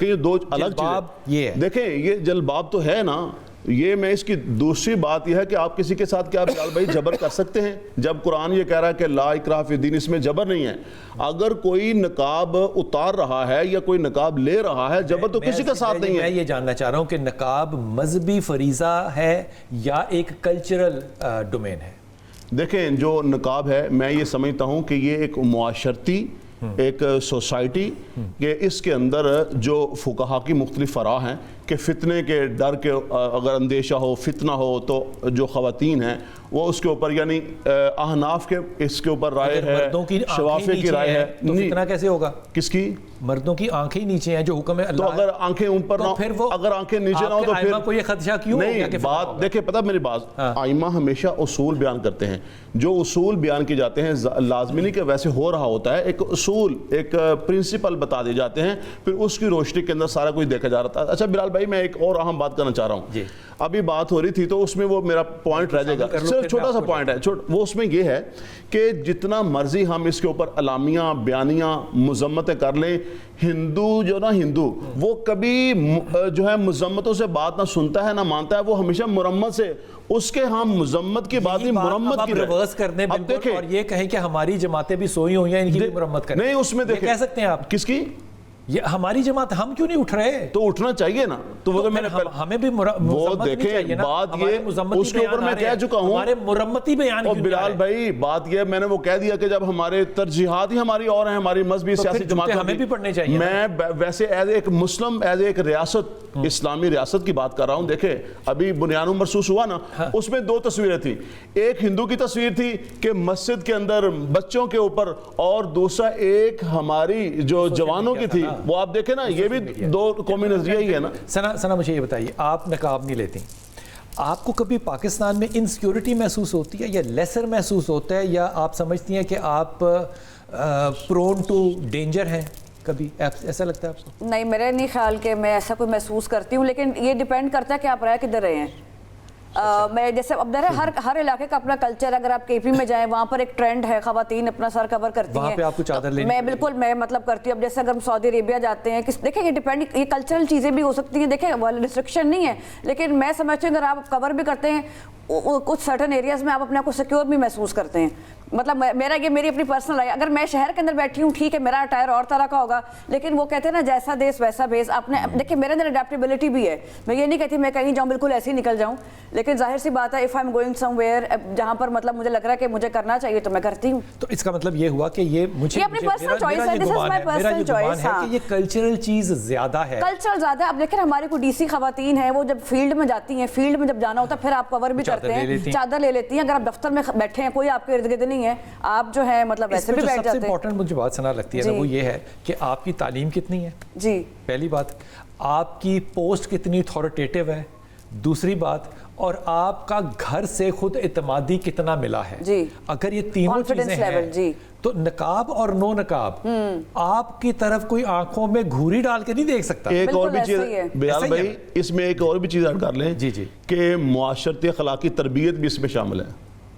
یہ دو الگ چیزیں. دیکھیں یہ جلباب تو ہے نا. یہ میں اس کی دوسری بات یہ ہے کہ آپ کسی کے ساتھ کیا بلال بھائی جبر کر سکتے ہیں؟ جب قرآن یہ کہہ رہا ہے کہ لا اکراہ فی الدین، اس میں جبر نہیں ہے. اگر کوئی نقاب اتار رہا ہے یا کوئی نقاب لے رہا ہے، جبر تو کسی کے ساتھ نہیں ہے.
میں یہ جاننا چاہ رہا ہوں کہ نقاب مذہبی فریضہ ہے یا ایک کلچرل ڈومین ہے؟
دیکھیں جو نقاب ہے میں یہ سمجھتا ہوں کہ یہ ایک معاشرتی ایک سوسائٹی کہ اس کے اندر جو فقہا کی مختلف فراء ہیں کہ فتنے کے ڈر کے اگر اندیشہ ہو، فتنہ ہو، تو جو خواتین ہیں وہ اس کے اوپر یعنی احناف کے اس کے اوپر رائے ہے، شوافی کی رائے ہے.
تو فتنہ کیسے ہوگا؟
کس کی؟
مردوں کی آنکھیں نیچے ہیں جو حکم ہے اللہ.
تو اگر آنکھیں اوپر نہ ہو، اگر آنکھیں نیچے نہ ہو تو پھر
ائمہ کو یہ خدشہ کیوں ہو گیا کہ
بات دیکھیں پتہ میری بات، ائمہ ہمیشہ اصول بیان کرتے ہیں. جو اصول بیان کیے جاتے ہیں لازمی نہیں کہ ویسے ہو رہا ہوتا ہے. ایک اصول، ایک پرنسپل بتا دیے جاتے ہیں، پھر اس کی روشنی کے اندر سارا کچھ دیکھا جا رہا تھا. اچھا بلال بھائی میں ایک اور اہم بات کرنا چاہ رہا ہوں. ابھی بات ہو رہی تھی تو اس میں وہ میرا پوائنٹ رہ جائے گا، صرف چھوٹا سا پوائنٹ ہے. وہ اس میں یہ ہے کہ جتنا مرضی ہم اس کے اوپر اعلامیہ بیانیاں مذمتیں کر لیں، ہندو جو نا ہندو وہ کبھی جو ہے مذمتوں سے بات نہ سنتا ہے نہ مانتا ہے. وہ ہمیشہ مرمت سے اس کے ہم مذمت کی بات نہیں، مرمت کی
ریورس کر دیں بالکل، اور یہ کہیں کہ ہماری جماعتیں بھی سوئی ہوئی ہیں، ان کی بھی مرمت کریں.
نہیں اس میں دیکھیں
کہہ سکتے ہیں آپ
کس کی؟
یہ ہماری جماعت، ہم کیوں نہیں اٹھ رہے؟
تو اٹھنا چاہیے نا. تو وہ
ہمیں بھی
وہ دیکھیں بات یہ اس کے اوپر میں کہہ چکا ہوں.
ہمارے مرمتی بیان
اور بلال بھائی بات یہ میں نے وہ کہہ دیا کہ جب ہمارے ترجیحات ہی ہماری اور ہیں، ہماری مذہبی سیاسی جماعتیں
ہمیں بھی پڑھنے چاہیے.
میں ویسے ایز ایک مسلم، ایز ایک ریاست، اسلامی ریاست کی بات کر رہا ہوں. دیکھیں ابھی بنیان مرصوص ہوا نا، اس میں دو تصویریں تھیں. ایک ہندو کی تصویر تھی کہ مسجد کے اندر بچوں کے اوپر، اور دوسرا ایک ہماری جو جوانوں کی تھی. وہ آپ دیکھیں نا، یہ بھی دو قومی نظریہ ہی ہے نا.
سنا مجھے یہ بتائیے، آپ نقاب نہیں لیتی، آپ کو کبھی پاکستان میں انسیکیورٹی محسوس ہوتی ہے یا لیسر محسوس ہوتا ہے، یا آپ سمجھتی ہیں کہ آپ پرون ٹو ڈینجر ہیں؟ کبھی ایسا لگتا ہے آپ کو؟
نہیں، میرے نہیں خیال کہ میں ایسا کوئی محسوس کرتی ہوں، لیکن یہ ڈیپینڈ کرتا ہے کہ آپ رہ کدھر رہے ہیں. میں جیسے اب ہر علاقے کا اپنا کلچر. اگر آپ کے پی میں جائیں وہاں پر ایک ٹرینڈ ہے، خواتین اپنا سر کور کرتی ہیں.
وہاں پہ آپ کو چادر لینی؟
میں بالکل میں مطلب کرتی ہوں. اب جیسے اگر ہم سعودی عربیہ جاتے ہیں، دیکھیں یہ ڈیپینڈ، یہ کلچرل چیزیں بھی ہو سکتی ہیں. دیکھیں ریسٹرکشن نہیں ہے، لیکن میں سمجھتی ہوں اگر آپ کور بھی کرتے ہیں کچھ سرٹن ایریاز میں، آپ اپنے آپ کو سیکیور بھی محسوس کرتے ہیں. مطلب میرا یہ میری اپنی پرسنل ہے. اگر میں شہر کے اندر بیٹھی ہوں ٹھیک ہے، میرا اٹائر اور طرح کا ہوگا، لیکن وہ کہتے ہیں نا جیسا دیس ویسا بھیس. آپ نے دیکھیں میرے اندر اڈیپٹیبلٹی بھی ہے. میں یہ نہیں کہتی میں کہیں جاؤں بالکل ایسے ہی نکل جاؤں، لیکن ظاہر سی بات ہے if I am going some where جہاں پر مطلب مجھے لگ رہا ہے کہ مجھے کرنا چاہیے تو میں کرتی ہوں.
تو اس کا مطلب یہ ہوا کہ یہ مجھے
اپنی پرسنل چوائس ہے. دس از مائی پرسنل چوائس ہے کہ
یہ کلچرل چیز زیادہ ہے.
کلچرل زیادہ. اب دیکھیں ہماری کوئی ڈی سی خواتین ہیں، وہ جب فیلڈ میں جاتی ہیں، فیلڈ میں جب جانا ہوتا ہے پھر آپ کور بھی کرتے ہیں، چادر لے لیتی ہیں. اگر آپ دفتر میں بیٹھے ہیں، کوئی آپ کے ارد گرد نہیں ہے، آپ جو ہے مطلب ویسے بھی بیٹھ جاتے ہیں.
سب سے امپورٹنٹ مجھے بات سنا لگتی ہے نا، وہ یہ ہے کہ آپ کی تعلیم کتنی ہے.
جی
پہلی بات، آپ کی پوسٹ کتنی اتھارٹیٹیو ہے. دوسری بات، اور آپ کا گھر سے خود اعتمادی کتنا ملا ہے.
جی
اگر یہ تینوں چیزیں ہیں تو نقاب اور نو نقاب آپ کی طرف کوئی آنکھوں میں گھوری ڈال کے نہیں دیکھ سکتا.
ایک اور بھی چیز بلال بھائی، اس میں ایک اور بھی چیز ایڈ کر لیں
جی
کہ معاشرتی اخلاقی تربیت بھی اس میں شامل ہے.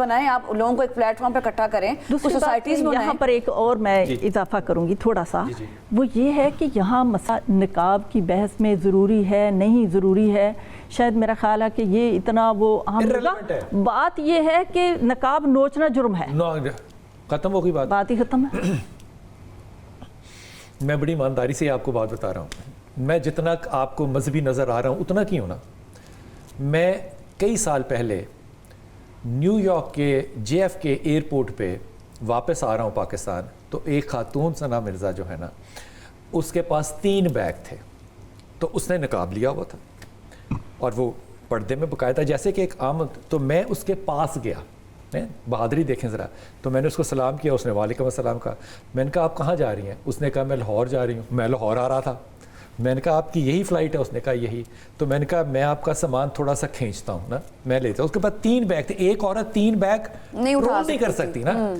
بنائیں, آپ لوگوں کو ایک پلیٹ فارم پہ اکٹھا کریں,
دوسری
سوسائٹیز
بات یہاں پر ایک اور میں اضافہ کروں گی تھوڑا سا, وہ یہ ہے کہ یہاں نقاب کی بحث میں ضروری ہے نہیں ضروری ہے, شاید میرا خیال ہے کہ یہ اتنا وہ اہم ہوگا. بات یہ ہے کہ نقاب نوچنا جرم ہے,
ختم ہو گئی
بات ہی ختم ہے.
میں بڑی ایمانداری سے آپ کو بات بتا رہا ہوں, میں جتنا آپ کو مذہبی نظر آ رہا ہوں اتنا کیوں نا. میں کئی سال پہلے نیو یارک کے جے ایف کے ایئرپورٹ پہ واپس آ رہا ہوں پاکستان, تو ایک خاتون ثنا مرزا جو ہے نا, اس کے پاس 3 بیگ تھے, تو اس نے نقاب لیا ہوا تھا اور وہ پردے میں باقاعدہ جیسے کہ ایک عام, تو میں اس کے پاس گیا, بہادری دیکھیں ذرا, تو میں نے اس کو سلام کیا, اس نے وعلیکم السلام کہا. میں نے کہا آپ کہاں جا رہی ہیں؟ اس نے کہا میں لاہور جا رہی ہوں. میں لاہور آ رہا تھا. میں نے کہا آپ کی یہی فلائٹ ہے؟ اس نے کہا یہی. تو میں نے کہا میں آپ کا سامان تھوڑا سا کھینچتا ہوں نا, میں لیتا ہوں. اس کے بعد 3 بیگ تھے, ایک عورت 3 بیگ نہیں کر سکتی نا,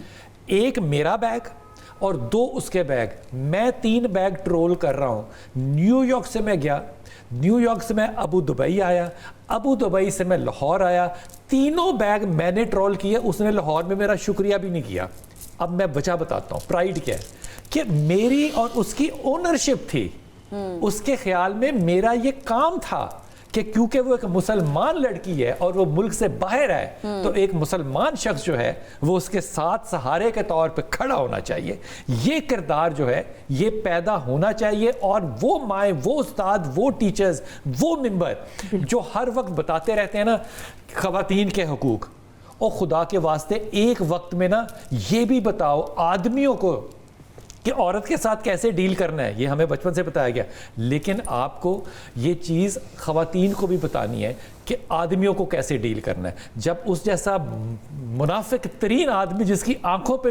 ایک میرا بیگ اور 2 اس کے بیگ, میں 3 بیگ ٹرول کر رہا ہوں. نیو یارک سے میں گیا, نیو یارک سے میں ابو دبئی آیا, ابو دبئی سے میں لاہور آیا, تینوں بیگ میں نے ٹرول کیے, اس نے لاہور میں میرا شکریہ بھی نہیں کیا. اب میں وجہ بتاتا ہوں پرائیڈ کیا ہے, کہ میری اور اس کی اونرشپ تھی, اس کے خیال میں میرا یہ کام تھا کہ کیونکہ وہ ایک مسلمان لڑکی ہے اور وہ ملک سے باہر ہے, تو ایک مسلمان شخص جو ہے وہ اس کے ساتھ سہارے کے طور پہ کھڑا ہونا چاہیے. یہ کردار جو ہے یہ پیدا ہونا چاہیے, اور وہ مائیں, وہ استاد, وہ ٹیچرز, وہ ممبر جو ہر وقت بتاتے رہتے ہیں نا خواتین کے حقوق, اور خدا کے واسطے ایک وقت میں نا یہ بھی بتاؤ آدمیوں کو کہ عورت کے ساتھ کیسے ڈیل کرنا ہے. یہ ہمیں بچپن سے بتایا گیا, لیکن آپ کو یہ چیز خواتین کو بھی بتانی ہے کہ آدمیوں کو کیسے ڈیل کرنا ہے. جب اس جیسا منافق ترین آدمی جس کی آنکھوں پہ,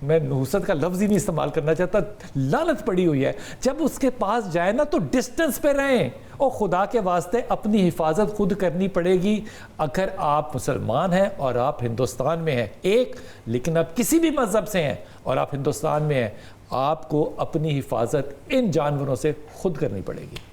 میں نحوست کا لفظ ہی نہیں استعمال کرنا چاہتا, لعنت پڑی ہوئی ہے, جب اس کے پاس جائے نا تو ڈسٹنس پہ رہیں, اور خدا کے واسطے اپنی حفاظت خود کرنی پڑے گی. اگر آپ مسلمان ہیں اور آپ ہندوستان میں ہیں ایک, لیکن آپ کسی بھی مذہب سے ہیں اور آپ ہندوستان میں ہیں, آپ کو اپنی حفاظت ان جانوروں سے خود کرنی پڑے گی.